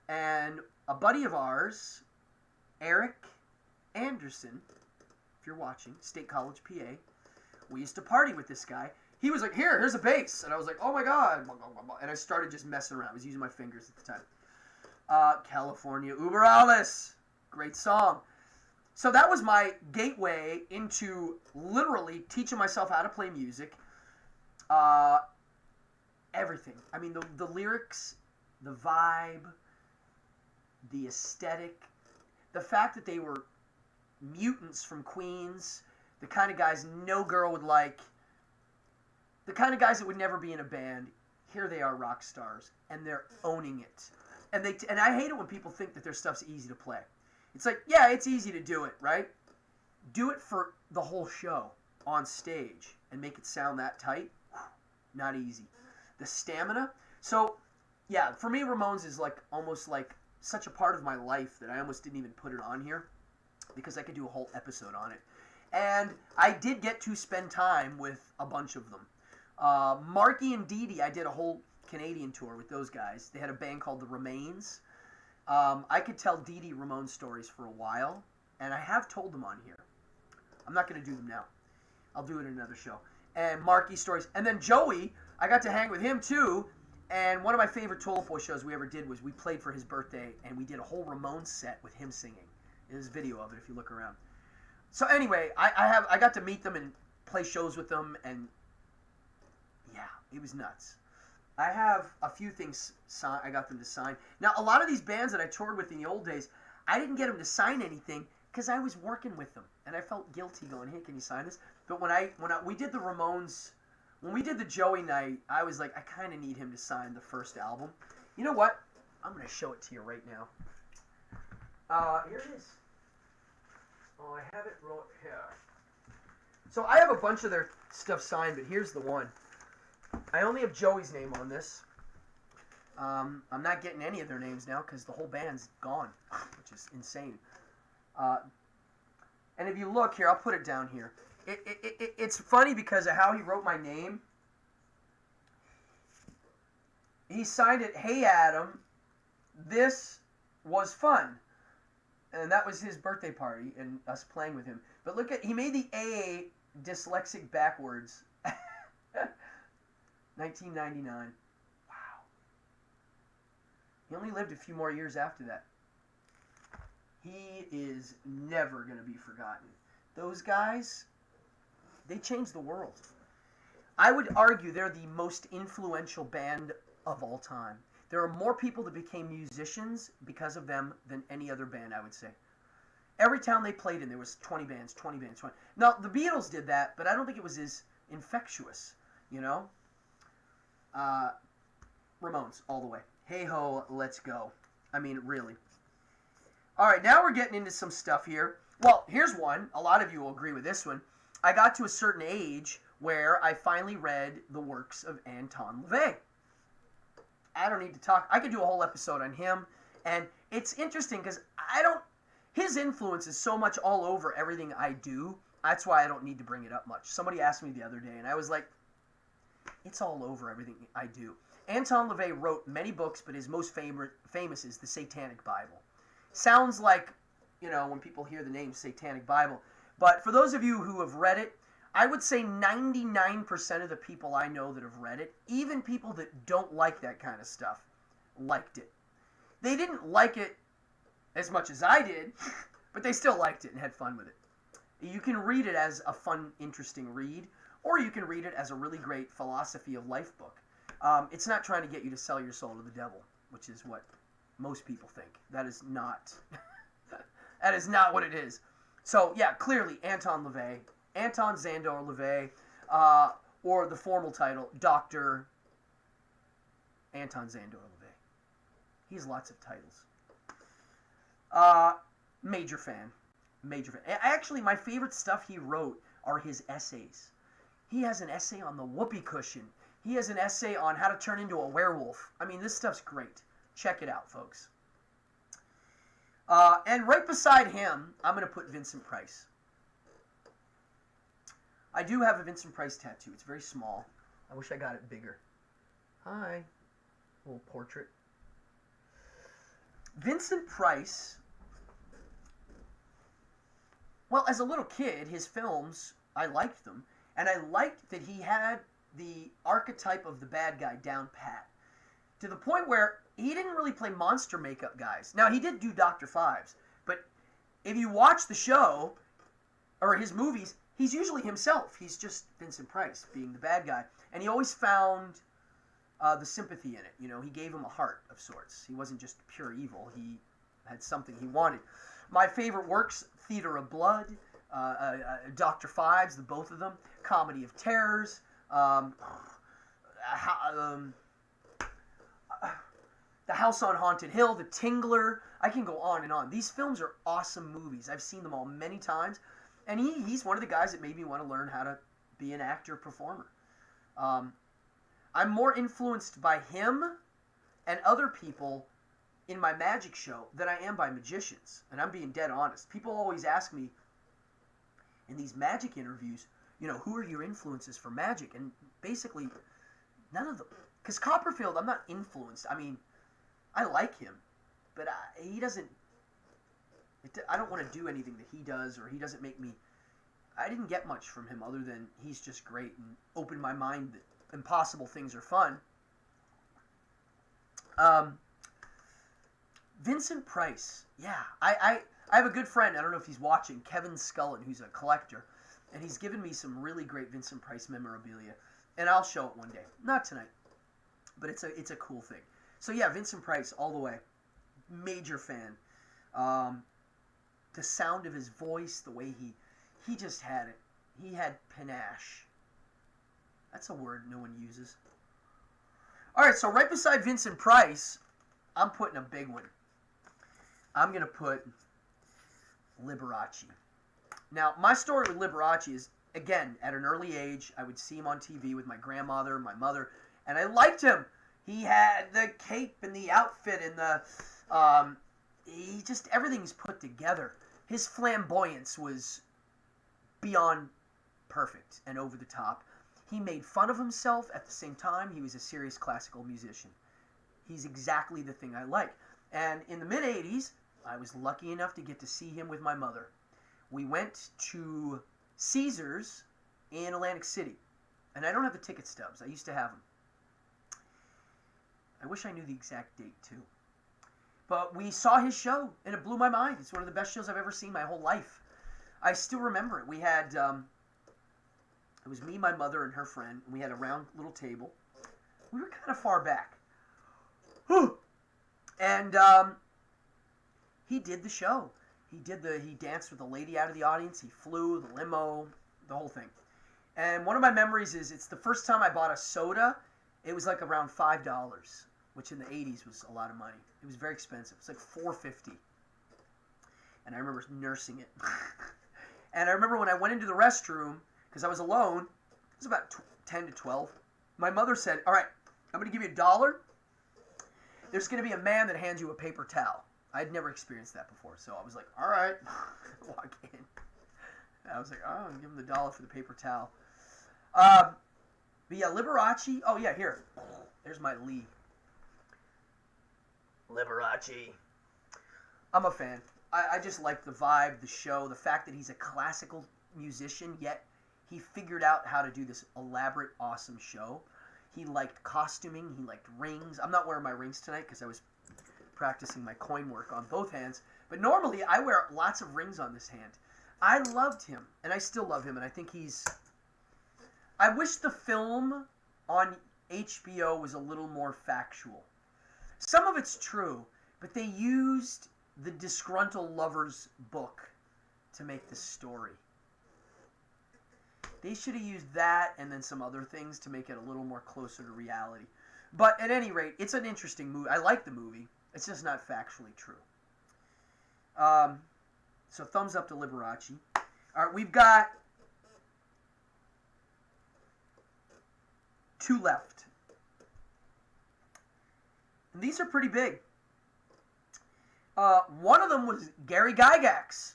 And a buddy of ours, Eric Anderson, if you're watching, State College, PA, we used to party with this guy. He was like, here's a bass. And I was like, oh my God. And I started just messing around. I was using my fingers at the time. California Uber Alles. Great song. So that was my gateway into literally teaching myself how to play music. Everything. I mean, the lyrics, the vibe, the aesthetic, the fact that they were mutants from Queens, the kind of guys no girl would like, the kind of guys that would never be in a band. Here they are, rock stars, and they're owning it. And I hate it when people think that their stuff's easy to play. It's like, yeah, it's easy to do it, right? Do it for the whole show on stage and make it sound that tight. Not easy. The stamina. So, yeah, for me, Ramones is like almost like such a part of my life that I almost didn't even put it on here because I could do a whole episode on it. And I did get to spend time with a bunch of them. Marky and Dee Dee, I did a whole Canadian tour with those guys. They had a band called the Remains. I could tell Dee Dee Ramone stories for a while, and I have told them on here. I'm not going to do them now. I'll do it in another show. And Marky stories. And then Joey, I got to hang with him too. And one of my favorite Toilet Boy shows we ever did was we played for his birthday, and we did a whole Ramones set with him singing. There's video of it if you look around. So anyway, I got to meet them and play shows with them, and yeah, it was nuts. I have a few things I got them to sign. Now, a lot of these bands that I toured with in the old days, I didn't get them to sign anything because I was working with them, and I felt guilty going, hey, can you sign this? But when we did the Ramones, when we did the Joey night, I was like, I kind of need him to sign the first album. You know what? I'm going to show it to you right now. Here it is. Oh, I have it right here. So I have a bunch of their stuff signed, but here's the one. I only have Joey's name on this. I'm not getting any of their names now because the whole band's gone, which is insane. And if you look here, I'll put it down here. It's funny because of how he wrote my name. He signed it, "Hey Adam, this was fun." And that was his birthday party and us playing with him. But look at, he made the A dyslexic backwards. 1999. Wow. He only lived a few more years after that. He is never going to be forgotten. Those guys, they changed the world. I would argue they're the most influential band of all time. There are more people that became musicians because of them than any other band, I would say. Every town they played in, there was 20 bands, 20 bands, 20. Now, the Beatles did that, but I don't think it was as infectious, you know? Ramones, all the way. Hey ho, let's go. I mean, really. All right, now we're getting into some stuff here. Well, here's one. A lot of you will agree with this one. I got to a certain age where I finally read the works of Anton LaVey. I don't need to talk. I could do a whole episode on him. And it's interesting because his influence is so much all over everything I do. That's why I don't need to bring it up much. Somebody asked me the other day, and I was like, it's all over everything I do. Anton LaVey wrote many books, but his most famous is the Satanic Bible. Sounds like, when people hear the name Satanic Bible. But for those of you who have read it, I would say 99% of the people I know that have read it, even people that don't like that kind of stuff, liked it. They didn't like it as much as I did, but they still liked it and had fun with it. You can read it as a fun, interesting read, or you can read it as a really great philosophy of life book. It's not trying to get you to sell your soul to the devil, which is what most people think. That is not that is not what it is. So, yeah, clearly, Anton LaVey, Anton Szandor LaVey, or the formal title, Dr. Anton Szandor LaVey. He has lots of titles. Major fan. Major fan. Actually, my favorite stuff he wrote are his essays. He has an essay on the whoopee cushion. He has an essay on how to turn into a werewolf. I mean, this stuff's great. Check it out, folks. And right beside him, I'm going to put Vincent Price. I do have a Vincent Price tattoo. It's very small. I wish I got it bigger. Hi. Little portrait. Vincent Price, well, as a little kid, his films, I liked them. And I liked that he had the archetype of the bad guy down pat. To the point where he didn't really play monster makeup guys. Now, he did do Dr. Fives, but if you watch the show, or his movies, he's usually himself. He's just Vincent Price being the bad guy. And he always found the sympathy in it. He gave him a heart of sorts. He wasn't just pure evil. He had something he wanted. My favorite works, Theater of Blood, Dr. Fives, the both of them, Comedy of Terrors, The House on Haunted Hill, The Tingler. I can go on and on. These films are awesome movies. I've seen them all many times. And he's one of the guys that made me want to learn how to be an actor-performer. I'm more influenced by him and other people in my magic show than I am by magicians. And I'm being dead honest. People always ask me in these magic interviews, who are your influences for magic? And basically, none of them. Because Copperfield, I'm not influenced. I mean, I like him, but he doesn't. I don't want to do anything that he does, or he doesn't make me. I didn't get much from him other than he's just great and opened my mind that impossible things are fun. Vincent Price, yeah, I have a good friend. I don't know if he's watching, Kevin Scullen, who's a collector, and he's given me some really great Vincent Price memorabilia, and I'll show it one day. Not tonight, but it's a cool thing. So yeah, Vincent Price all the way, major fan. The sound of his voice, the way he just had it. He had panache. That's a word no one uses. All right, so right beside Vincent Price, I'm putting a big one. I'm going to put Liberace. Now, my story with Liberace is, again, at an early age, I would see him on TV with my grandmother, my mother, and I liked him. He had the cape and the outfit and the, he just, everything's put together. His flamboyance was beyond perfect and over the top. He made fun of himself. At the same time, he was a serious classical musician. He's exactly the thing I like. And in the mid-'80s, I was lucky enough to get to see him with my mother. We went to Caesars in Atlantic City. And I don't have the ticket stubs. I used to have them. I wish I knew the exact date, too. But we saw his show, and it blew my mind. It's one of the best shows I've ever seen my whole life. I still remember it. We had, it was me, my mother, and her friend, and we had a round little table. We were kind of far back. And he did the show. He danced with the lady out of the audience. He flew the limo, the whole thing. And one of my memories is it's the first time I bought a soda. It was like around $5, which in the 80s was a lot of money. It was very expensive. It was like $4.50. And I remember nursing it. And I remember when I went into the restroom, because I was alone, it was about 10 to 12. My mother said, all right, I'm going to give you $1. There's going to be a man that hands you a paper towel. I'd never experienced that before, so I was like, all right, walk in. And I was like, oh, I'm going to give him the $1 for the paper towel. But yeah, Liberace. Oh yeah, here. There's my Lee. Liberace. I'm a fan. I just like the vibe, the show, the fact that he's a classical musician, yet he figured out how to do this elaborate, awesome show. He liked costuming. He liked rings. I'm not wearing my rings tonight because I was practicing my coin work on both hands. But normally I wear lots of rings on this hand. I loved him, and I still love him, and I think he's... I wish the film on HBO was a little more factual. Some of it's true, but they used the disgruntled lover's book to make the story. They should have used that and then some other things to make it a little more closer to reality. But at any rate, it's an interesting movie. I like the movie. It's just not factually true. So thumbs up to Liberace. All right, we've got 2 left. And these are pretty big. One of them was Gary Gygax.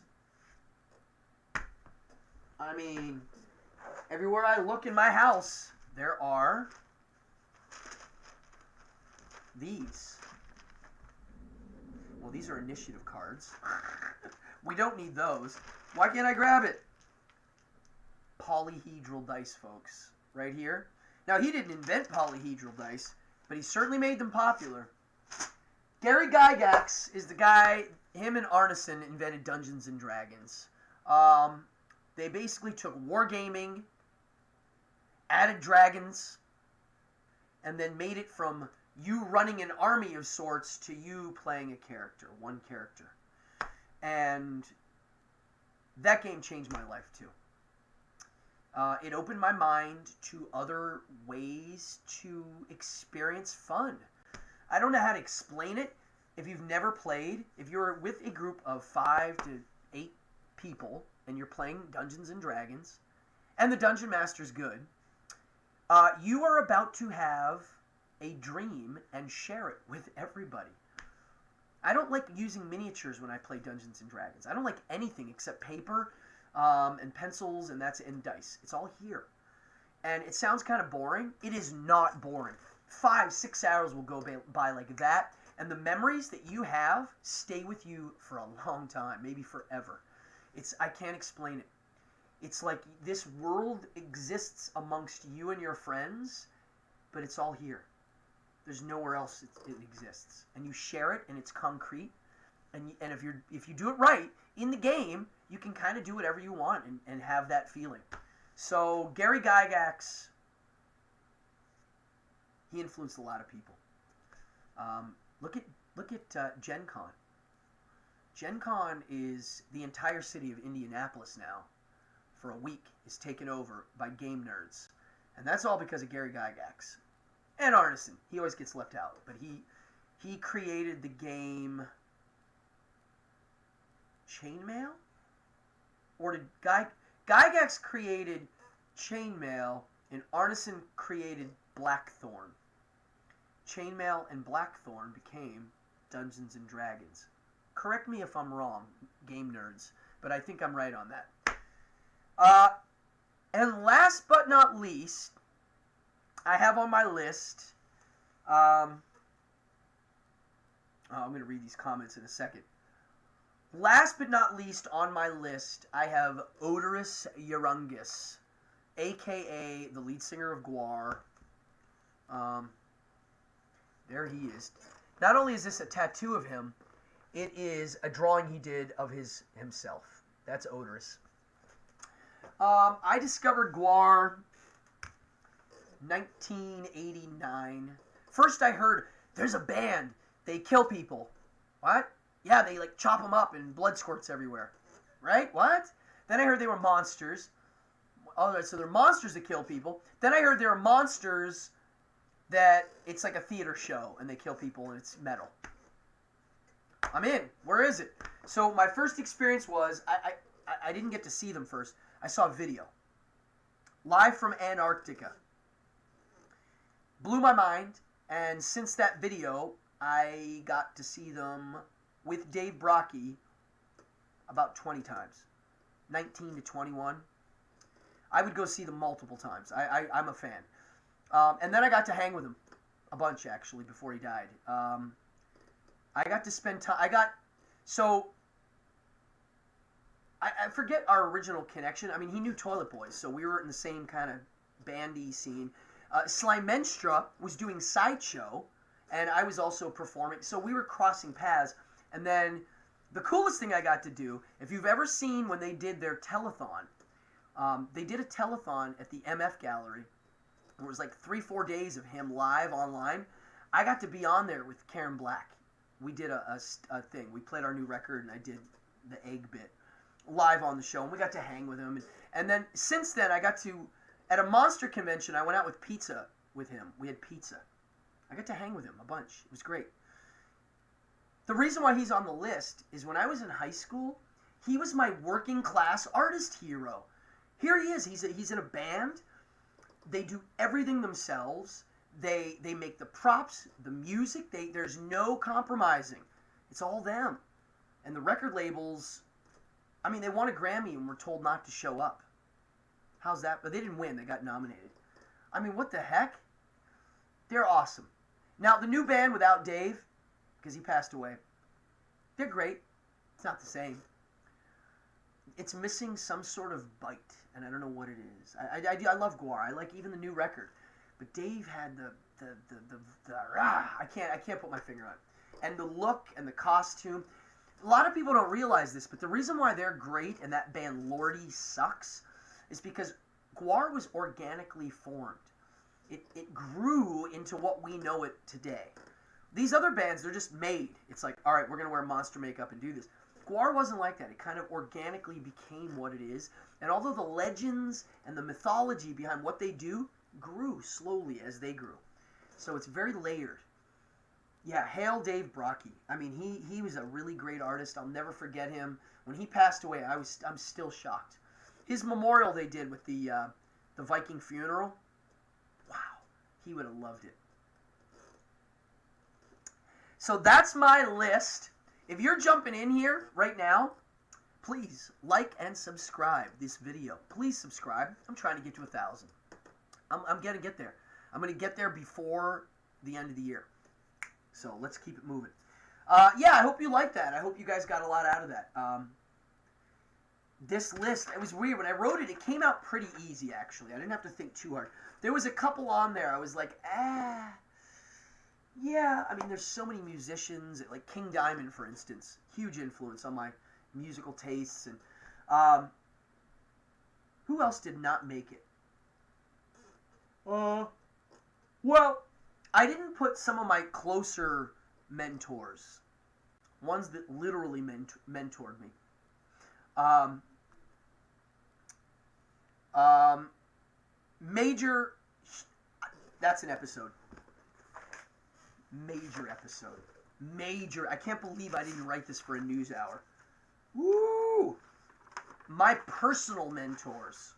I mean, everywhere I look in my house, there are these. Well, these are initiative cards. We don't need those. Why can't I grab it? Polyhedral dice, folks. Right here. Now, he didn't invent polyhedral dice, but he certainly made them popular. Gary Gygax is the guy, him and Arneson invented Dungeons and Dragons. They basically took wargaming, added dragons, and then made it from you running an army of sorts to you playing a character, one character. And that game changed my life too. It opened my mind to other ways to experience fun. I don't know how to explain it. If you've never played, if you're with a group of 5 to 8 people and you're playing Dungeons and Dragons, and the Dungeon Master's good, you are about to have a dream and share it with everybody. I don't like using miniatures when I play Dungeons and Dragons. I don't like anything except paper and pencils and dice. It's all here. And it sounds kind of boring. It is not boring. 5-6 hours will go by like that, and the memories that you have stay with you for a long time, maybe forever. I can't explain it. It's like this world exists amongst you and your friends, but it's all here. There's nowhere else it exists, and you share it, and it's concrete. And if you do it right in the game, you can kind of do whatever you want and have that feeling. So Gary Gygax, he influenced a lot of people. Look at Gen Con. Gen Con is the entire city of Indianapolis now, for a week, is taken over by game nerds. And that's all because of Gary Gygax. And Arneson. He always gets left out. But he created the game Chainmail? Or did Gygax created Chainmail and Arneson created Blackthorn. Chainmail and Blackthorn became Dungeons and Dragons. Correct me if I'm wrong, game nerds, but I think I'm right on that. And last but not least, I have on my list, I'm going to read these comments in a second. Last but not least on my list, I have Oderus Urungus, a.k.a. the lead singer of Gwar. There he is. Not only is this a tattoo of him, it is a drawing he did of himself. That's Oderus. I discovered Gwar 1989. First I heard there's a band. They kill people. What? Yeah, they like chop them up and blood squirts everywhere. Right? What? Then I heard they were monsters. All right, so they're monsters that kill people. Then I heard there are monsters that it's like a theater show and they kill people and it's metal. I'm in. Where is it? So my first experience was I didn't get to see them first. I saw a video. Live from Antarctica. Blew my mind, and since that video, I got to see them with Dave Brockie about 20 times. 19 to 21. I would go see them multiple times. I'm a fan. And then I got to hang with him a bunch, actually, before he died. I got to spend time. I forget our original connection. I mean, he knew Toilet Boys, so we were in the same kind of bandy scene. Slimenstra was doing Sideshow, and I was also performing, so we were crossing paths. And then the coolest thing I got to do, if you've ever seen when they did their telethon, they did a telethon at the MF Gallery. It was like 3-4 days of him live online. I got to be on there with Karen Black. We did a thing. We played our new record, and I did the egg bit live on the show, and we got to hang with him. And then since then, I got to, at a Monster convention, I went out with pizza with him. We had pizza. I got to hang with him a bunch. It was great. The reason why he's on the list is when I was in high school, he was my working class artist hero. Here he is. He's in a band. They do everything themselves. They make the props, the music. There's no compromising. It's all them. And the record labels, I mean, they won a Grammy and were told not to show up. How's that? But they didn't win. They got nominated. I mean, what the heck? They're awesome. Now, the new band without Dave, because he passed away, they're great. It's not the same. It's missing some sort of bite, and I don't know what it is. I love Gwar. I like even the new record. But Dave had I can't put my finger on it. And the look and the costume. A lot of people don't realize this, but the reason why they're great and that band Lordy sucks is because Gwar was organically formed. It grew into what we know it today. These other bands, they're just made. It's like, all right, we're going to wear monster makeup and do this. Gwar wasn't like that. It kind of organically became what it is. And although the legends and the mythology behind what they do grew slowly as they grew. So it's very layered. Yeah, hail Dave Brockie. I mean, he was a really great artist. I'll never forget him. When he passed away, I'm still shocked. His memorial they did with the Viking funeral. Wow, he would have loved it. So that's my list. If you're jumping in here right now, please like and subscribe this video. Please subscribe. I'm trying to get to 1,000. I'm going to get there. I'm going to get there before the end of the year. So let's keep it moving. Yeah, I hope you like that. I hope you guys got a lot out of that. This list, it was weird. When I wrote it, it came out pretty easy, actually. I didn't have to think too hard. There was a couple on there. I was like, yeah. I mean, there's so many musicians. Like King Diamond, for instance. Huge influence on my musical tastes. And who else did not make it? Well, I didn't put some of my closer mentors. Ones that literally mentored me. That's an episode. Major episode. I can't believe I didn't write this for a news hour. Woo! My personal mentors.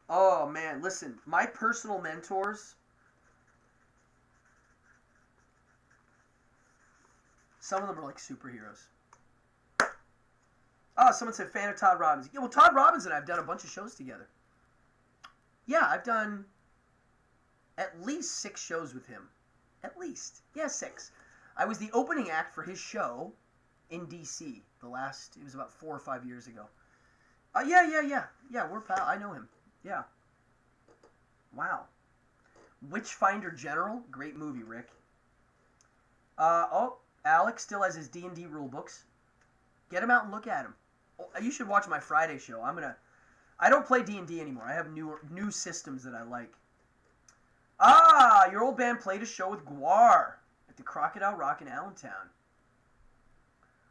Oh, man, listen. My personal mentors. Some of them are like superheroes. Oh, someone said fan of Todd Robbins. Yeah, well, Todd Robbins and I have done a bunch of shows together. Yeah, I've done at least 6 shows with him. At least. Yeah, 6. I was the opening act for his show in D.C. It was about 4 or 5 years ago. Yeah, we're pal. I know him. Yeah. Wow. Witchfinder General. Great movie, Rick. Alex still has his D&D rule books. Get him out and look at him. You should watch my Friday show. I don't play D&D anymore. I have new systems that I like. Ah, your old band played a show with Gwar at the Crocodile Rock in Allentown.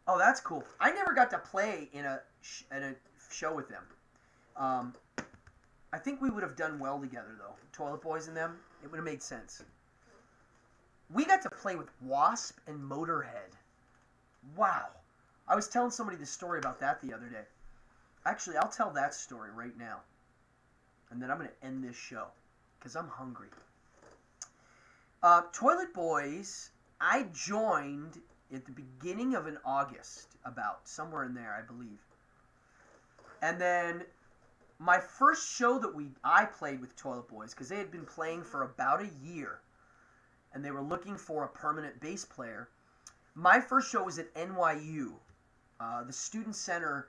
Oh, that's cool. I never got to play in a show with them. Um, I think we would have done well together, though. Toilet Boys and them. It would have made sense. We got to play with Wasp and Motorhead. Wow. I was telling somebody the story about that the other day. Actually, I'll tell that story right now. And then I'm going to end this show. Because I'm hungry. Toilet Boys, I joined at the beginning of August. About somewhere in there, I believe. And then my first show that I played with Toilet Boys, because they had been playing for about a year, and they were looking for a permanent bass player. My first show was at NYU. The Student Center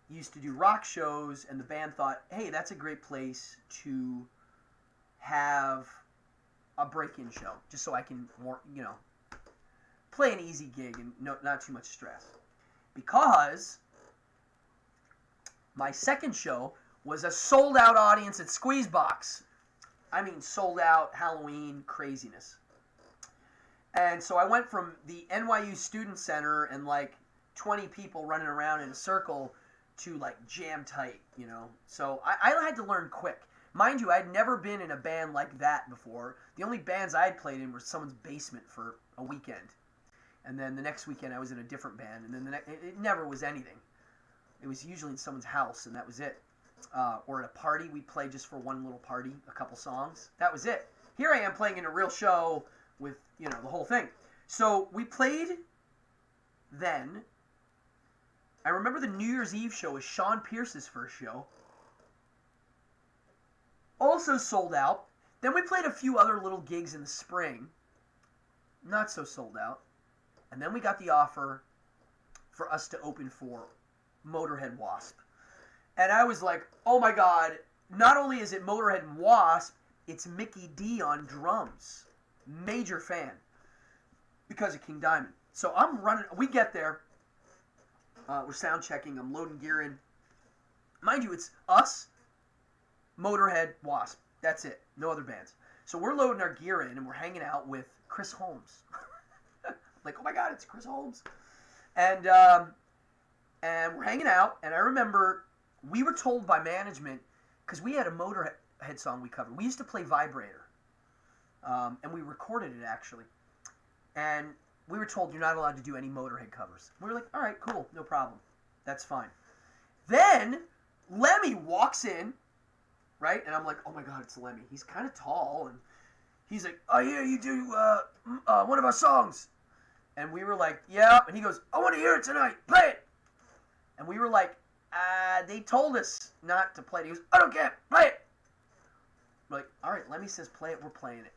used to do rock shows, and the band thought, hey, that's a great place to have a break-in show, just so I can, play an easy gig and not too much stress. Because my second show was a sold-out audience at Squeezebox. I mean, sold-out Halloween craziness. And so I went from the NYU Student Center and 20 people running around in a circle to jam tight, So I had to learn quick. Mind you, I'd never been in a band like that before. The only bands I had played in were someone's basement for a weekend. And then the next weekend I was in a different band. And then it never was anything. It was usually in someone's house, and that was it. Or at a party, we'd play just for one little party, a couple songs. That was it. Here I am playing in a real show with, the whole thing. So we played then. I remember the New Year's Eve show was Sean Pierce's first show. Also sold out. Then we played a few other little gigs in the spring. Not so sold out. And then we got the offer for us to open for Motorhead Wasp. And I was like, oh my god, not only is it Motorhead and Wasp, it's Mickey D on drums. Major fan. Because of King Diamond. So I'm running, we get there. We're sound checking, I'm loading gear in. Mind you, it's us, Motorhead, Wasp. That's it. No other bands. So we're loading our gear in and we're hanging out with Chris Holmes. Like, oh my god, it's Chris Holmes. And we're hanging out, and I remember we were told by management, because we had a Motorhead song we covered. We used to play Vibrator, and we recorded it, actually. And we were told you're not allowed to do any Motorhead covers. We were like, all right, cool, no problem. That's fine. Then Lemmy walks in, right? And I'm like, oh my god, it's Lemmy. He's kind of tall, and he's like, oh yeah, you do one of our songs. And we were like, yeah. And he goes, I want to hear it tonight. Play it. And we were like, they told us not to play it. He goes, I don't care. Play it. We're like, all right, Lemmy says play it. We're playing it.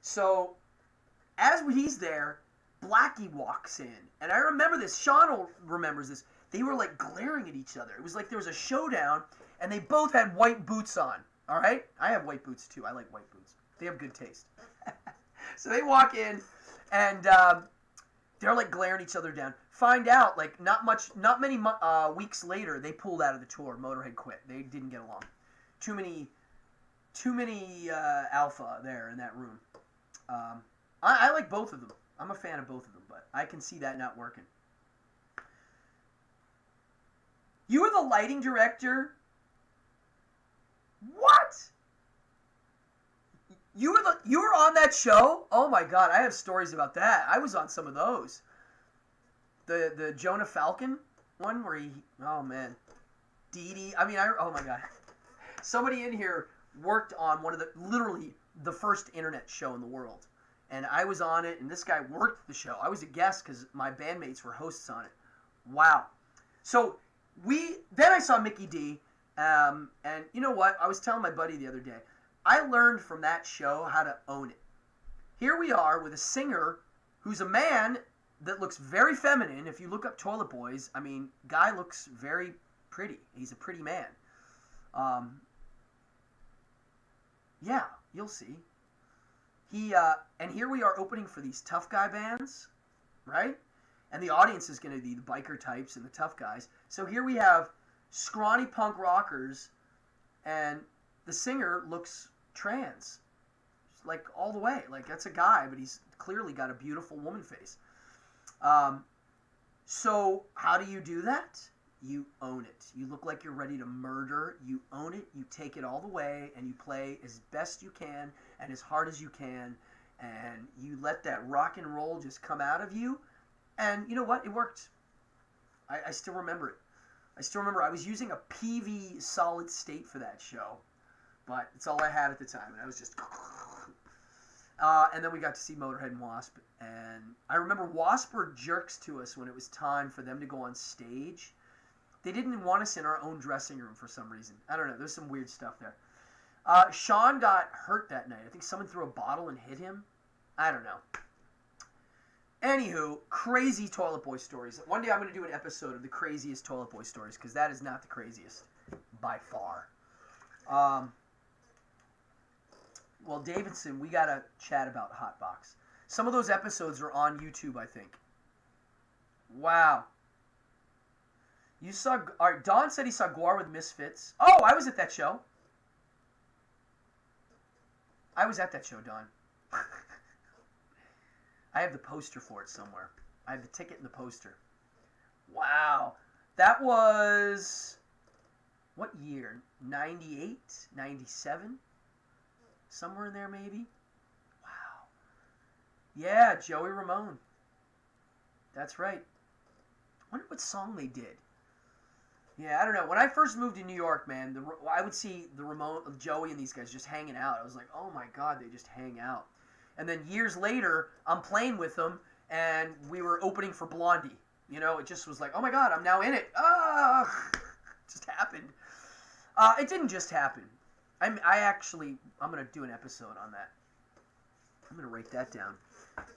So as he's there, Blackie walks in. And I remember this. Sean remembers this. They were glaring at each other. It was like there was a showdown, and they both had white boots on. All right? I have white boots too. I like white boots. They have good taste. So they walk in, and they're glaring each other down. Find out not many weeks later, they pulled out of the tour. Motorhead quit. They didn't get along. Too many alpha there in that room. I like both of them. I'm a fan of both of them, but I can see that not working. You were the lighting director? What? You were on that show? Oh my god, I have stories about that. I was on some of those. The Jonah Falcon one where oh man. Dee Dee. Oh my god. Somebody in here worked on literally the first internet show in the world. And I was on it, and this guy worked the show. I was a guest because my bandmates were hosts on it. Wow. So then I saw Mickey D, and you know what? I was telling my buddy the other day, I learned from that show how to own it. Here we are with a singer who's a man that looks very feminine. If you look up Toilet Boys, guy looks very pretty. He's a pretty man. Yeah, you'll see. And here we are opening for these tough guy bands, right? And the audience is going to be the biker types and the tough guys. So here we have scrawny punk rockers, and the singer looks trans. like all the way. Like that's a guy, but he's clearly got a beautiful woman face. So how do you do that? You own it. You look like you're ready to murder. You own it. You take it all the way, and you play as best you can and as hard as you can, and you let that rock and roll just come out of you. And you know what? It worked. I still remember it. I still remember I was using a PV solid state for that show, but it's all I had at the time, and I was just... and then we got to see Motorhead and Wasp, and I remember Wasp were jerks to us when it was time for them to go on stage. They didn't want us in our own dressing room for some reason. I don't know. There's some weird stuff there. Sean got hurt that night. I think someone threw a bottle and hit him. I don't know. Anywho, crazy Toilet Boy stories. One day I'm going to do an episode of the craziest Toilet Boy stories, because that is not the craziest by far. Well, Davidson, we got to chat about Hotbox. Some of those episodes are on YouTube, I think. Wow. You saw... All right, Don said he saw Gwar with Misfits. Oh, I was at that show. I was at that show, Don. I have the poster for it somewhere. I have the ticket and the poster. Wow. That was... What year? 98? 97? Somewhere in there, maybe? Wow. Yeah, Joey Ramone. That's right. I wonder what song they did. Yeah, I don't know. When I first moved to New York, man, I would see the Ramone, Joey and these guys just hanging out. I was like, oh my God, they just hang out. And then years later, I'm playing with them, and we were opening for Blondie. You know, it just was like, oh my God, I'm now in it. Ah, it just happened. It didn't just happen. I'm going to do an episode on that. I'm going to write that down.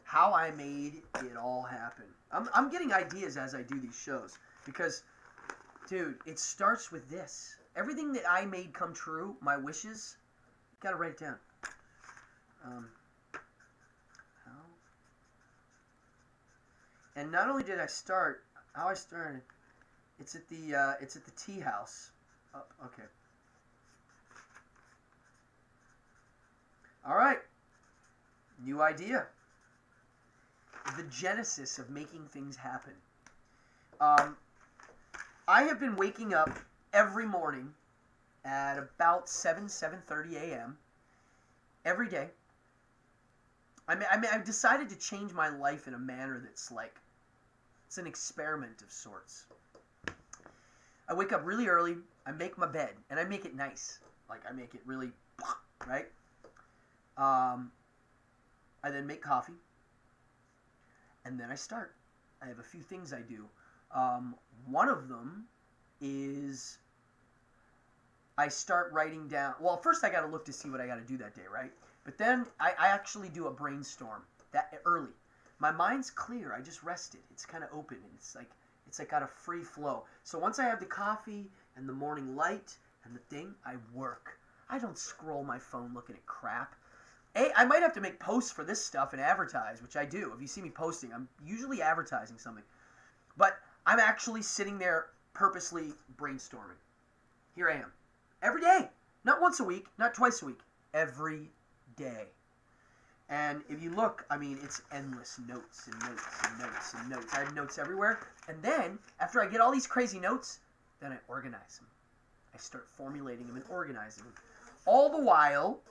How I made it all happen. I'm getting ideas as I do these shows. Because, dude, it starts with this. Everything that I made come true, my wishes, got to write it down. And not only did I start, how I started, it's at the tea house. Oh, okay. All right. New idea. The genesis of making things happen. I have been waking up every morning at about 7:30 a.m. every day. I've decided to change my life in a manner that's like, it's an experiment of sorts. I wake up really early, I make my bed, and I make it nice. Like, I make it really, right? I then make coffee, and then I start. I have a few things I do. One of them is I start writing down, well, first I got to look to see what I got to do that day, right? But then I actually do a brainstorm that early. My mind's clear. I just rested. It's kind of open. And it's like got a free flow. So once I have the coffee and the morning light and the thing, I work. I don't scroll my phone looking at crap. I might have to make posts for this stuff and advertise, which I do. If you see me posting, I'm usually advertising something. But I'm actually sitting there purposely brainstorming. Here I am. Every day. Not once a week, not twice a week. Every day. And if you look, I mean, it's endless notes and notes and notes and notes. I have notes everywhere. And then, after I get all these crazy notes, then I organize them. I start formulating them and organizing them. All the while,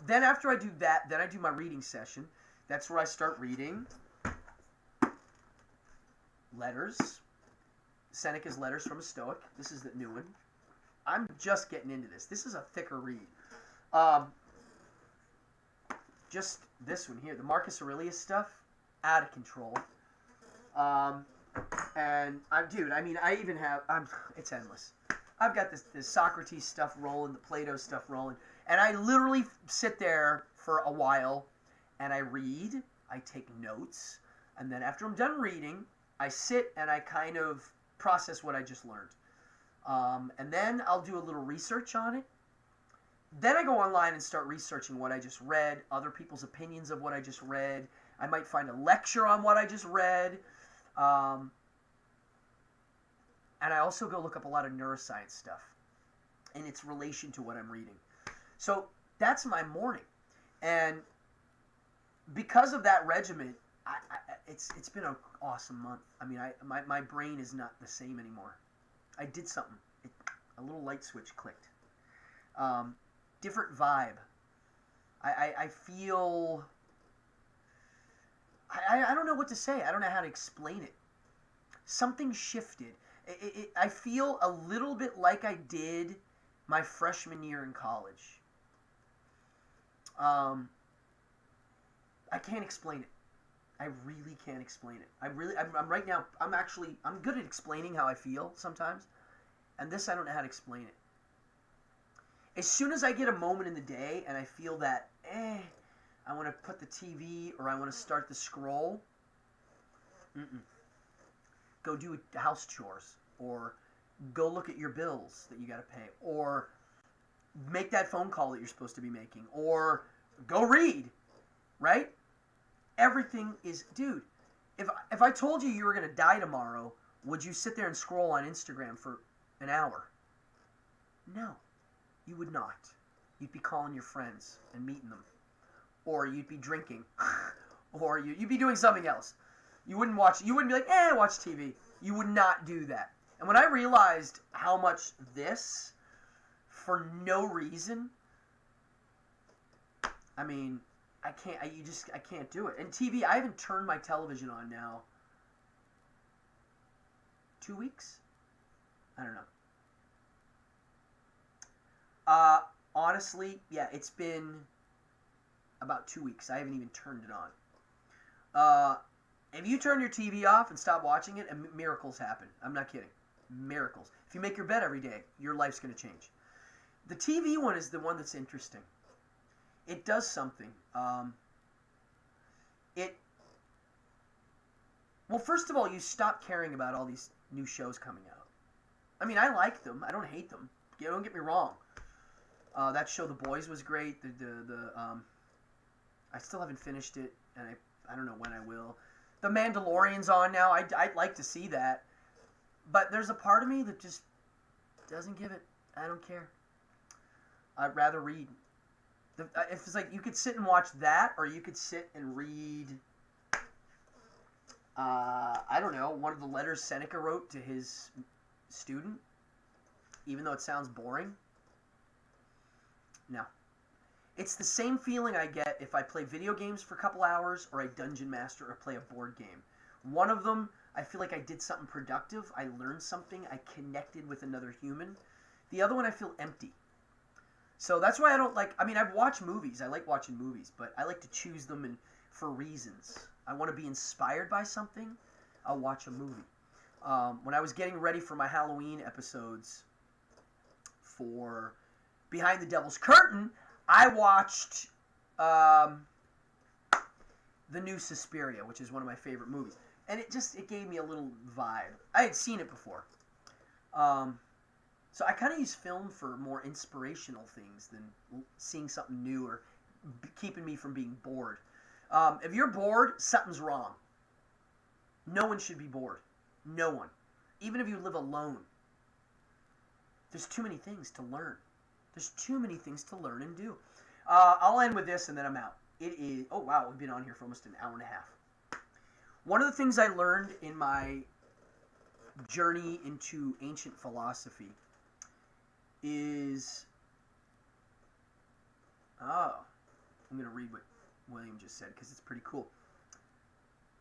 then after I do that, then I do my reading session. That's where I start reading letters. Seneca's Letters from a Stoic. This is the new one. I'm just getting into this. This is a thicker read. Just this one here, the Marcus Aurelius stuff, out of control. And I even have, it's endless. I've got this Socrates stuff rolling, the Plato stuff rolling, and I literally sit there for a while, and I read, I take notes, and then after I'm done reading, I sit and I kind of process what I just learned. And then I'll do a little research on it. Then I go online and start researching what I just read, other people's opinions of what I just read. I might find a lecture on what I just read. And I also go look up a lot of neuroscience stuff and its relation to what I'm reading. So That's my morning. And because of that regimen, it's been an awesome month. I mean, my brain is not the same anymore. I did something. A little light switch clicked. Different vibe. I feel... I don't know what to say. I don't know how to explain it. Something shifted. I feel a little bit like I did my freshman year in college. I can't explain it. I really can't explain it. I'm right now, I'm good at explaining how I feel sometimes. And this, I don't know how to explain it. As soon as I get a moment in the day and I feel that, I want to put the TV or I want to start the scroll, go do house chores, or go look at your bills that you got to pay, or make that phone call that you're supposed to be making, or go read, right? Everything is, dude, if I told you you were going to die tomorrow, would you sit there and scroll on Instagram for an hour? No, you would not. You'd be calling your friends and meeting them. Or you'd be drinking. Or you'd be doing something else. You wouldn't be like, watch TV. You would not do that. And when I realized how much this, for no reason, I mean, I can't do it. And TV, I haven't turned my television on now 2 weeks? I don't know. Honestly, yeah, it's been about 2 weeks. I haven't even turned it on. If you turn your TV off and stop watching it, miracles happen. I'm not kidding. Miracles. If you make your bed every day, your life's going to change. The TV one is the one that's interesting. It does something. Well, first of all, you stop caring about all these new shows coming out. I mean, I like them. I don't hate them. Don't get me wrong. That show, The Boys, was great. I still haven't finished it, and I don't know when I will. The Mandalorian's on now. I'd like to see that. But there's a part of me that just doesn't give it. I don't care. I'd rather read. If it's like you could sit and watch that, or you could sit and read, I don't know, one of the letters Seneca wrote to his student, even though it sounds boring. No. It's the same feeling I get if I play video games for a couple hours, or I dungeon master, or play a board game. One of them, I feel like I did something productive. I learned something. I connected with another human. The other one, I feel empty. So that's why I don't like... I mean, I've watched movies. I like watching movies, but I like to choose them for reasons. I want to be inspired by something. I'll watch a movie. When I was getting ready for my Halloween episodes for Behind the Devil's Curtain, I watched the new Suspiria, which is one of my favorite movies. And it gave me a little vibe. I had seen it before. So I kind of use film for more inspirational things than seeing something new or keeping me from being bored. If you're bored, something's wrong. No one should be bored. No one. Even if you live alone. There's too many things to learn. There's too many things to learn and do. I'll end with this and then I'm out. It is... Oh, wow. We've been on here for almost an hour and a half. One of the things I learned in my journey into ancient philosophy is... Oh. I'm going to read what William just said because it's pretty cool.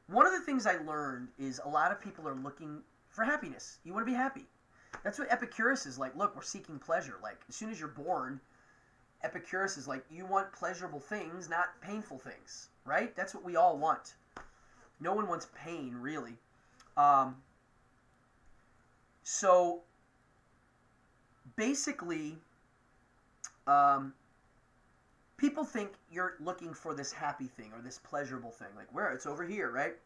One of the things I learned is a lot of people are looking for happiness. You want to be happy. That's what Epicurus is like. Look, we're seeking pleasure. Like, as soon as you're born, Epicurus is like, you want pleasurable things, not painful things. Right? That's what we all want. No one wants pain, really. So, basically, people think you're looking for this happy thing or this pleasurable thing. Like, where? It's over here, right?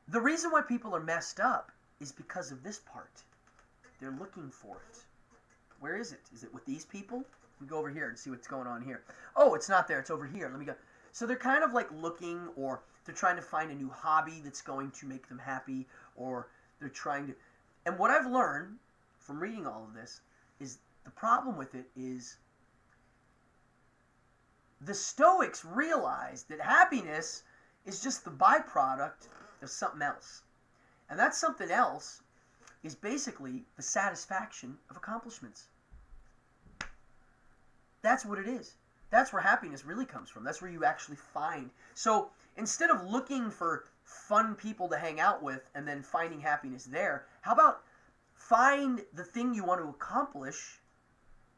The reason why people are messed up is because of this part. They're looking for it. Where is it? Is it with these people? We go over here and see what's going on here. Oh, it's not there. It's over here. Let me go. So they're kind of like looking, or they're trying to find a new hobby that's going to make them happy, or they're trying to... And what I've learned from reading all of this is the problem with it is The Stoics realized that happiness is just the byproduct of something else. And that something else is basically the satisfaction of accomplishments. That's what it is. That's where happiness really comes from. That's where you actually find. So instead of looking for fun people to hang out with and then finding happiness there, how about find the thing you want to accomplish,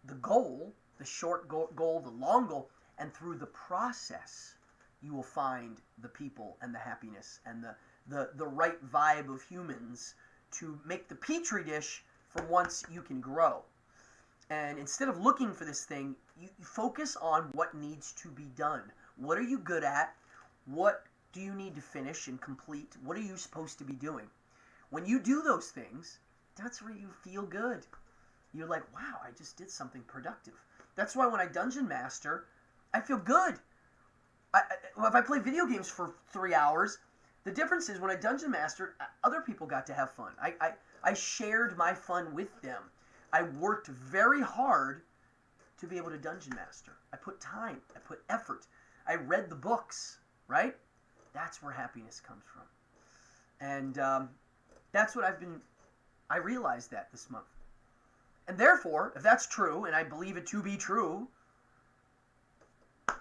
the goal, the short goal, the long goal, and through the process, you will find the people and the happiness and the right vibe of humans to make the petri dish for once you can grow. And instead of looking for this thing, you focus on what needs to be done. What are you good at? What do you need to finish and complete? What are you supposed to be doing? When you do those things, that's where you feel good. You're like, wow, I just did something productive. That's why when I dungeon master, I feel good. If I play video games for 3 hours, the difference is when I dungeon mastered, other people got to have fun. I shared my fun with them. I worked very hard to be able to dungeon master. I put time. I put effort. I read the books, right? That's where happiness comes from. And that's what I realized that this month. And therefore, if that's true, and I believe it to be true,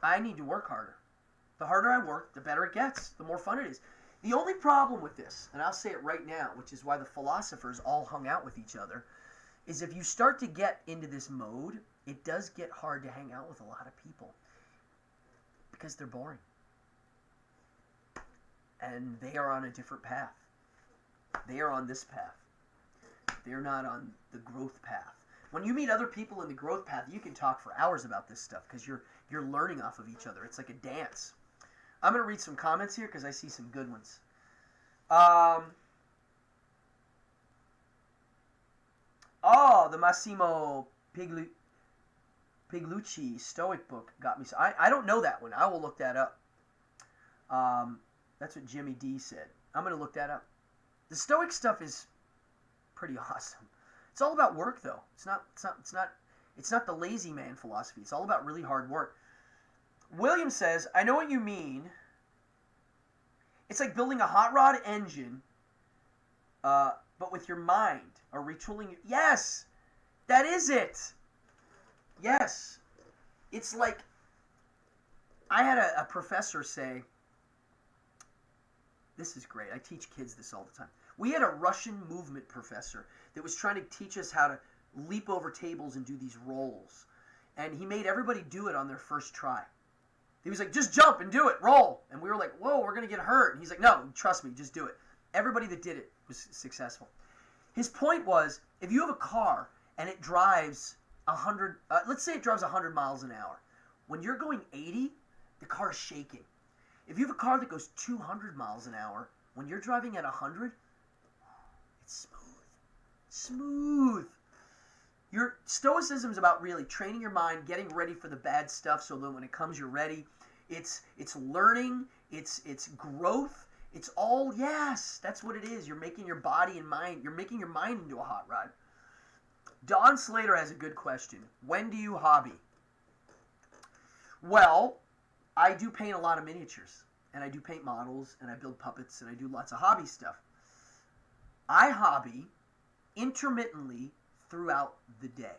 I need to work harder. The harder I work, the better it gets, the more fun it is. The only problem with this, and I'll say it right now, which is why the philosophers all hung out with each other, is if you start to get into this mode, it does get hard to hang out with a lot of people because they're boring. And they are on a different path. They are on this path. They're not on the growth path. When you meet other people in the growth path, you can talk for hours about this stuff because you're learning off of each other. It's like a dance. I'm going to read some comments here because I see some good ones. The Massimo Piglucci Stoic book got me. I don't know that one. I will look that up. That's what Jimmy D said. I'm going to look that up. The Stoic stuff is pretty awesome. It's all about work, though. It's not the lazy man philosophy. It's all about really hard work. William says, I know what you mean. It's like building a hot rod engine, but with your mind, or retooling. Yes, that is it. Yes. It's like, I had a professor say, this is great. I teach kids this all the time. We had a Russian movement professor that was trying to teach us how to leap over tables and do these rolls. And he made everybody do it on their first try. He was like, just jump and do it, roll. And we were like, whoa, we're going to get hurt. And he's like, no, trust me, just do it. Everybody that did it was successful. His point was, if you have a car and it drives 100, let's say it drives 100 miles an hour. When you're going 80, the car is shaking. If you have a car that goes 200 miles an hour, when you're driving at 100, it's smooth. Your stoicism is about really training your mind, getting ready for the bad stuff so that when it comes, you're ready. It's learning. It's growth. It's all, yes, that's what it is. You're making your body and mind, you're making your mind into a hot rod. Don Slater has a good question. When do you hobby? Well, I do paint a lot of miniatures, and I do paint models, and I build puppets, and I do lots of hobby stuff. I hobby intermittently throughout the day.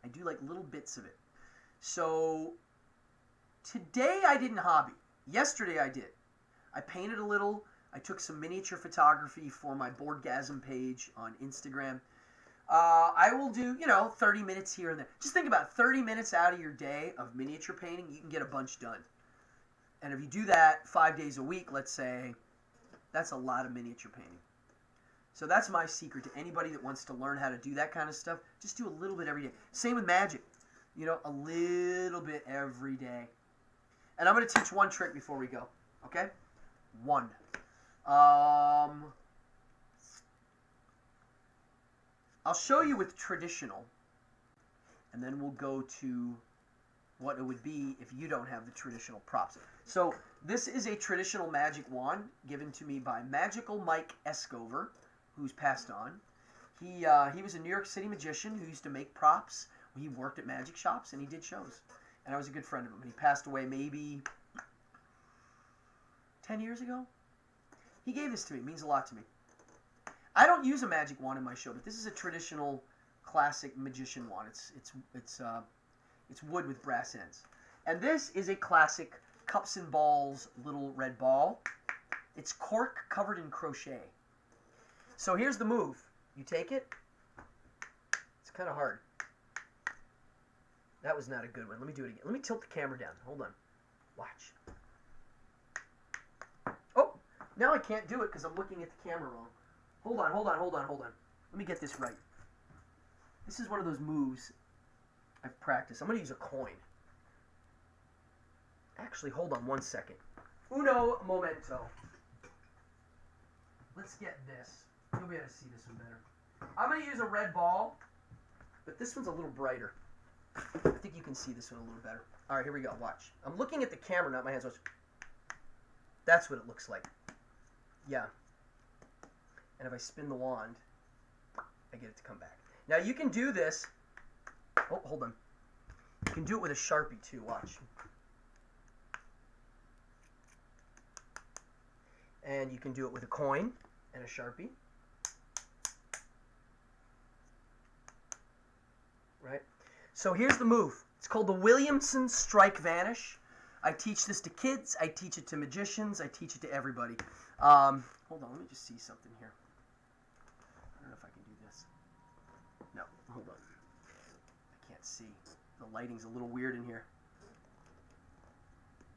I do like little bits of it. So today I didn't hobby. Yesterday I did. I painted a little. I took some miniature photography for my Boardgasm page on Instagram. I will do, 30 minutes here and there. Just think about 30 minutes out of your day of miniature painting, you can get a bunch done. And if you do that 5 days a week, let's say, that's a lot of miniature painting. So that's my secret to anybody that wants to learn how to do that kind of stuff. Just do a little bit every day. Same with magic. A little bit every day. And I'm going to teach one trick before we go. Okay? One. I'll show you with traditional, and then we'll go to what it would be if you don't have the traditional props. So this is a traditional magic wand given to me by Magical Mike Escover, who's passed on. He was a New York City magician who used to make props. He worked at magic shops, and he did shows. and I was a good friend of him. And he passed away maybe 10 years ago. He gave this to me. It means a lot to me. I don't use a magic wand in my show, but this is a traditional, classic magician wand. It's wood with brass ends, and this is a classic cups and balls little red ball. It's cork covered in crochet. So here's the move. You take it. It's kind of hard. That was not a good one. Let me do it again. Let me tilt the camera down. Hold on. Watch. Oh, now I can't do it because I'm looking at the camera wrong. Hold on. Let me get this right. This is one of those moves I've practiced. I'm going to use a coin. Actually, hold on 1 second. Uno momento. Let's get this. You'll be able to see this one better. I'm going to use a red ball, but this one's a little brighter. I think you can see this one a little better. All right, here we go. Watch. I'm looking at the camera, not my hands. Watch. That's what it looks like. Yeah. And if I spin the wand, I get it to come back. Now you can do this. Oh, hold on. You can do it with a Sharpie too. Watch. And you can do it with a coin and a Sharpie. Right? So here's the move. It's called the Williamson Strike Vanish. I teach this to kids. I teach it to magicians. I teach it to everybody. Hold on. Let me just see something here. I don't know if I can do this. No. Hold on. I can't see. The lighting's a little weird in here.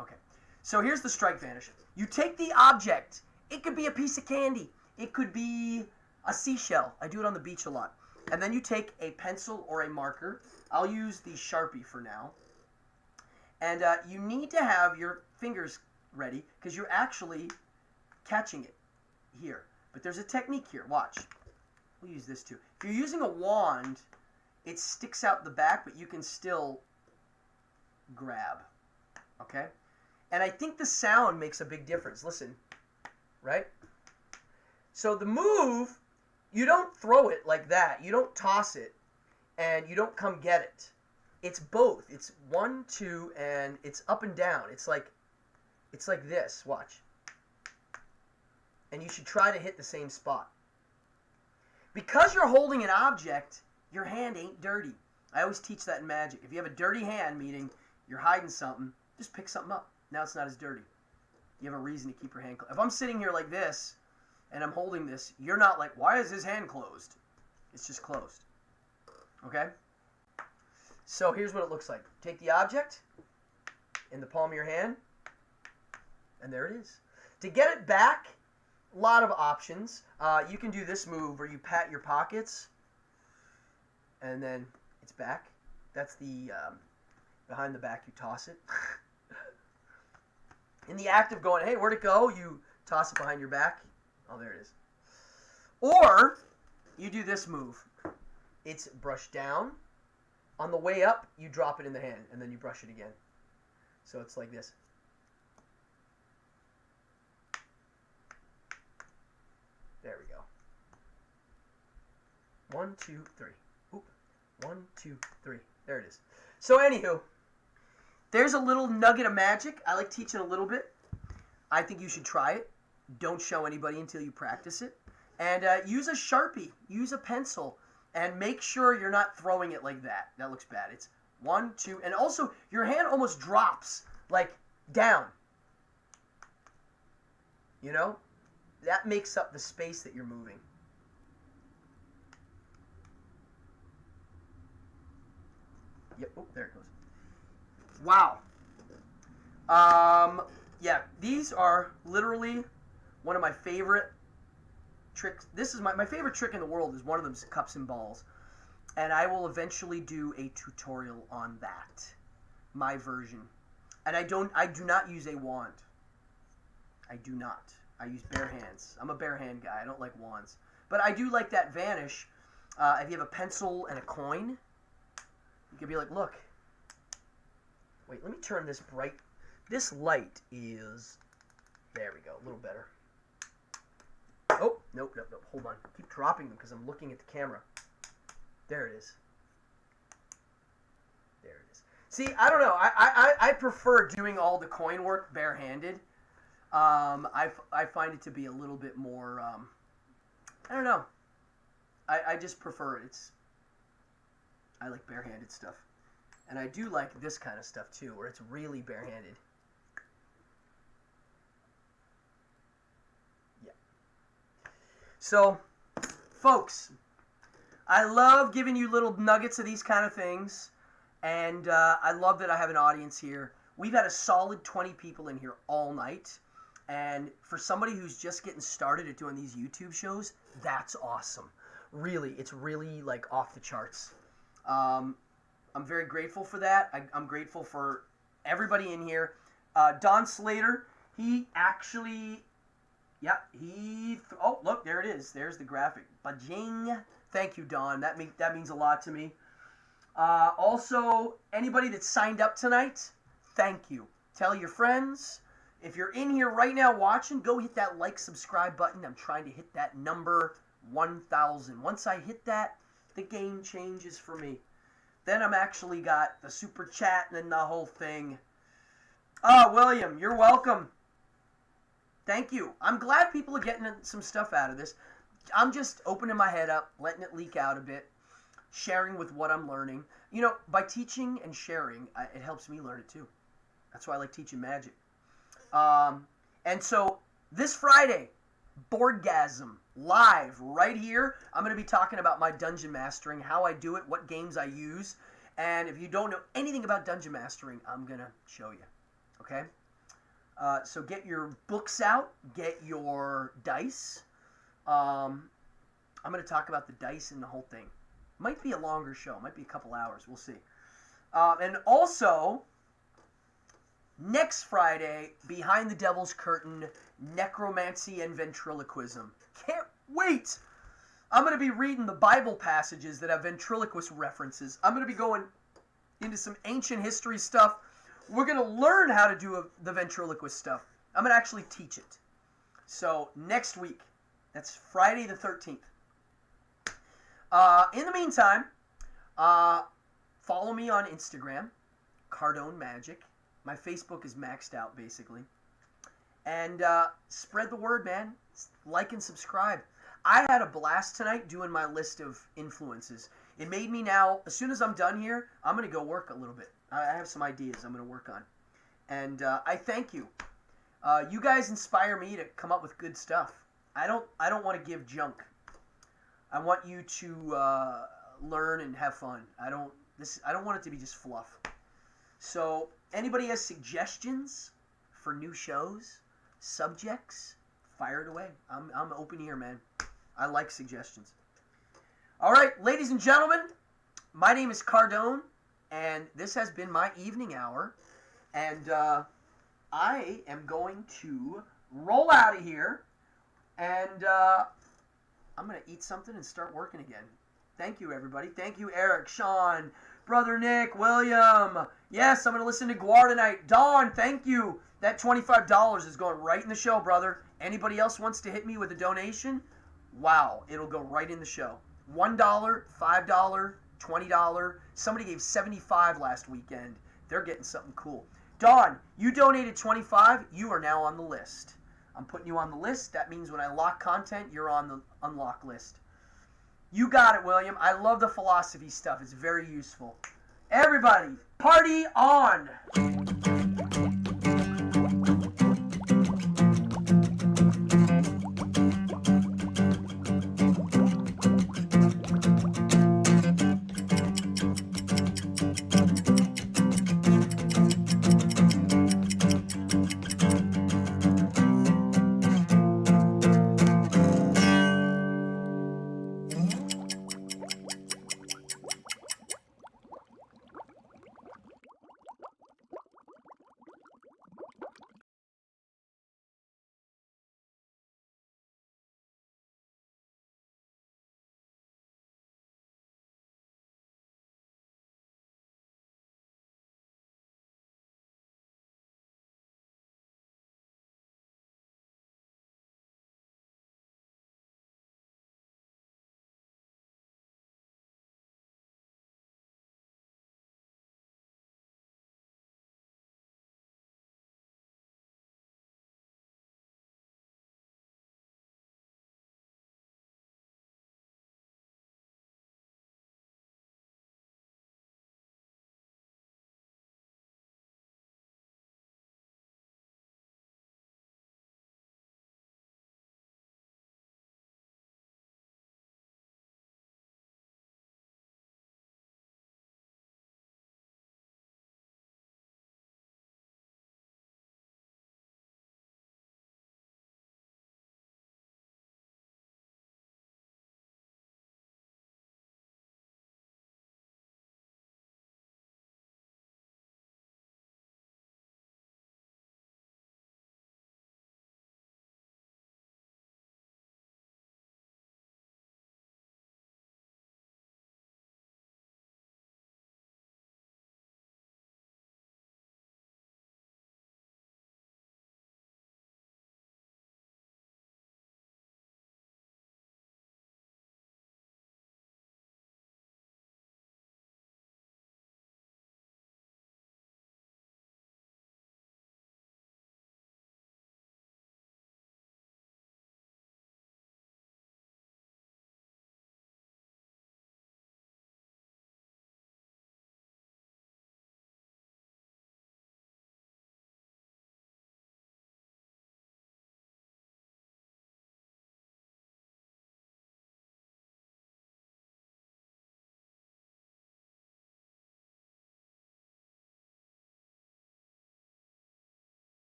Okay. So here's the Strike Vanish. You take the object. It could be a piece of candy. It could be a seashell. I do it on the beach a lot. And then you take a pencil or a marker. I'll use the Sharpie for now. And you need to have your fingers ready because you're actually catching it here. But there's a technique here. Watch. We'll use this too. If you're using a wand, it sticks out the back, but you can still grab. Okay? And I think the sound makes a big difference. Listen. Right? So the move, you don't throw it like that. You don't toss it. And you don't come get it. It's both. It's 1, 2, and it's up and down. It's like this. Watch. And you should try to hit the same spot. Because you're holding an object, your hand ain't dirty. I always teach that in magic. If you have a dirty hand, meaning you're hiding something, just pick something up. Now it's not as dirty. You have a reason to keep your hand closed. If I'm sitting here like this, and I'm holding this, you're not like, why is his hand closed? It's just closed. Okay? So here's what it looks like. Take the object in the palm of your hand, and there it is. To get it back, a lot of options. You can do this move where you pat your pockets, and then it's back. That's the behind the back, you toss it. In the act of going, hey, where'd it go? You toss it behind your back. Oh, there it is. Or you do this move. It's brushed down. On the way up, you drop it in the hand, and then you brush it again. So it's like this. There we go. 1, 2, 3. Oop. 1, 2, 3. There it is. So anywho, there's a little nugget of magic. I like teaching a little bit. I think you should try it. Don't show anybody until you practice it. And use a Sharpie. Use a pencil. And make sure you're not throwing it like that. That looks bad. It's 1, 2. And also, your hand almost drops, like, down. You know? That makes up the space that you're moving. Yep. Oh, there it goes. Wow. Yeah, these are literally one of my favorite tricks. This is my favorite trick in the world is one of them is cups and balls. And I will eventually do a tutorial on that. My version. And I do not use a wand. I do not. I use bare hands. I'm a bare hand guy. I don't like wands. But I do like that vanish. If you have a pencil and a coin, you could be like, look. Wait, let me turn this bright. This light is, there we go, a little better. Oh, nope, hold on. Keep dropping them because I'm looking at the camera. There it is. There it is. See, I don't know. I prefer doing all the coin work barehanded. I find it to be a little bit more. I don't know. I just prefer it. I like barehanded stuff, and I do like this kind of stuff too, where it's really barehanded. Yeah. So, folks, I love giving you little nuggets of these kind of things, and I love that I have an audience here. We've had a solid 20 people in here all night, and for somebody who's just getting started at doing these YouTube shows, that's awesome. Really, it's really like off the charts. I'm very grateful for that. I'm grateful for everybody in here. Don Slater, he actually, oh, look, there it is. There's the graphic. Bajing. Thank you, Don. That means a lot to me. Also, anybody that signed up tonight, thank you. Tell your friends. If you're in here right now watching, go hit that like, subscribe button. I'm trying to hit that number 1,000. Once I hit that, the game changes for me. Then I'm actually got the super chat and the whole thing. Oh, William, you're welcome. Thank you. I'm glad people are getting some stuff out of this. I'm just opening my head up, letting it leak out a bit, sharing with what I'm learning. You know, by teaching and sharing, it helps me learn it too. That's why I like teaching magic. And so this Friday, Boardgasm, live right here. I'm going to be talking about my dungeon mastering, how I do it, what games I use. And if you don't know anything about dungeon mastering, I'm going to show you. Okay? So get your books out, get your dice. I'm going to talk about the dice and the whole thing. Might be a longer show. Might be a couple hours. We'll see. And also, next Friday, Behind the Devil's Curtain, Necromancy and Ventriloquism. Can't wait! I'm going to be reading the Bible passages that have ventriloquist references. I'm going to be going into some ancient history stuff. We're going to learn how to do the ventriloquist stuff. I'm going to actually teach it. So, next week. That's Friday the 13th. In the meantime, follow me on Instagram, Cardone Magic. My Facebook is maxed out, basically. And spread the word, man. Like and subscribe. I had a blast tonight doing my list of influences. It made me now, as soon as I'm done here, I'm going to go work a little bit. I have some ideas I'm going to work on. And I thank you. You guys inspire me to come up with good stuff. I don't want to give junk. I want you to learn and have fun. I don't want it to be just fluff. So, anybody has suggestions for new shows, subjects, fire it away. I'm open here, man. I like suggestions. All right, ladies and gentlemen, my name is Cardone, and this has been my evening hour. And I am going to roll out of here, and I'm going to eat something and start working again. Thank you, everybody. Thank you, Eric, Sean, Brother Nick, William. Yes, I'm going to listen to Gwar tonight. Don, thank you. That $25 is going right in the show, brother. Anybody else wants to hit me with a donation? Wow, it'll go right in the show. $1, $5, $20. Somebody gave $75 last weekend. They're getting something cool. Don, you donated $25. You are now on the list. I'm putting you on the list. That means when I lock content, you're on the unlock list. You got it, William. I love the philosophy stuff. It's very useful. Everybody, party on!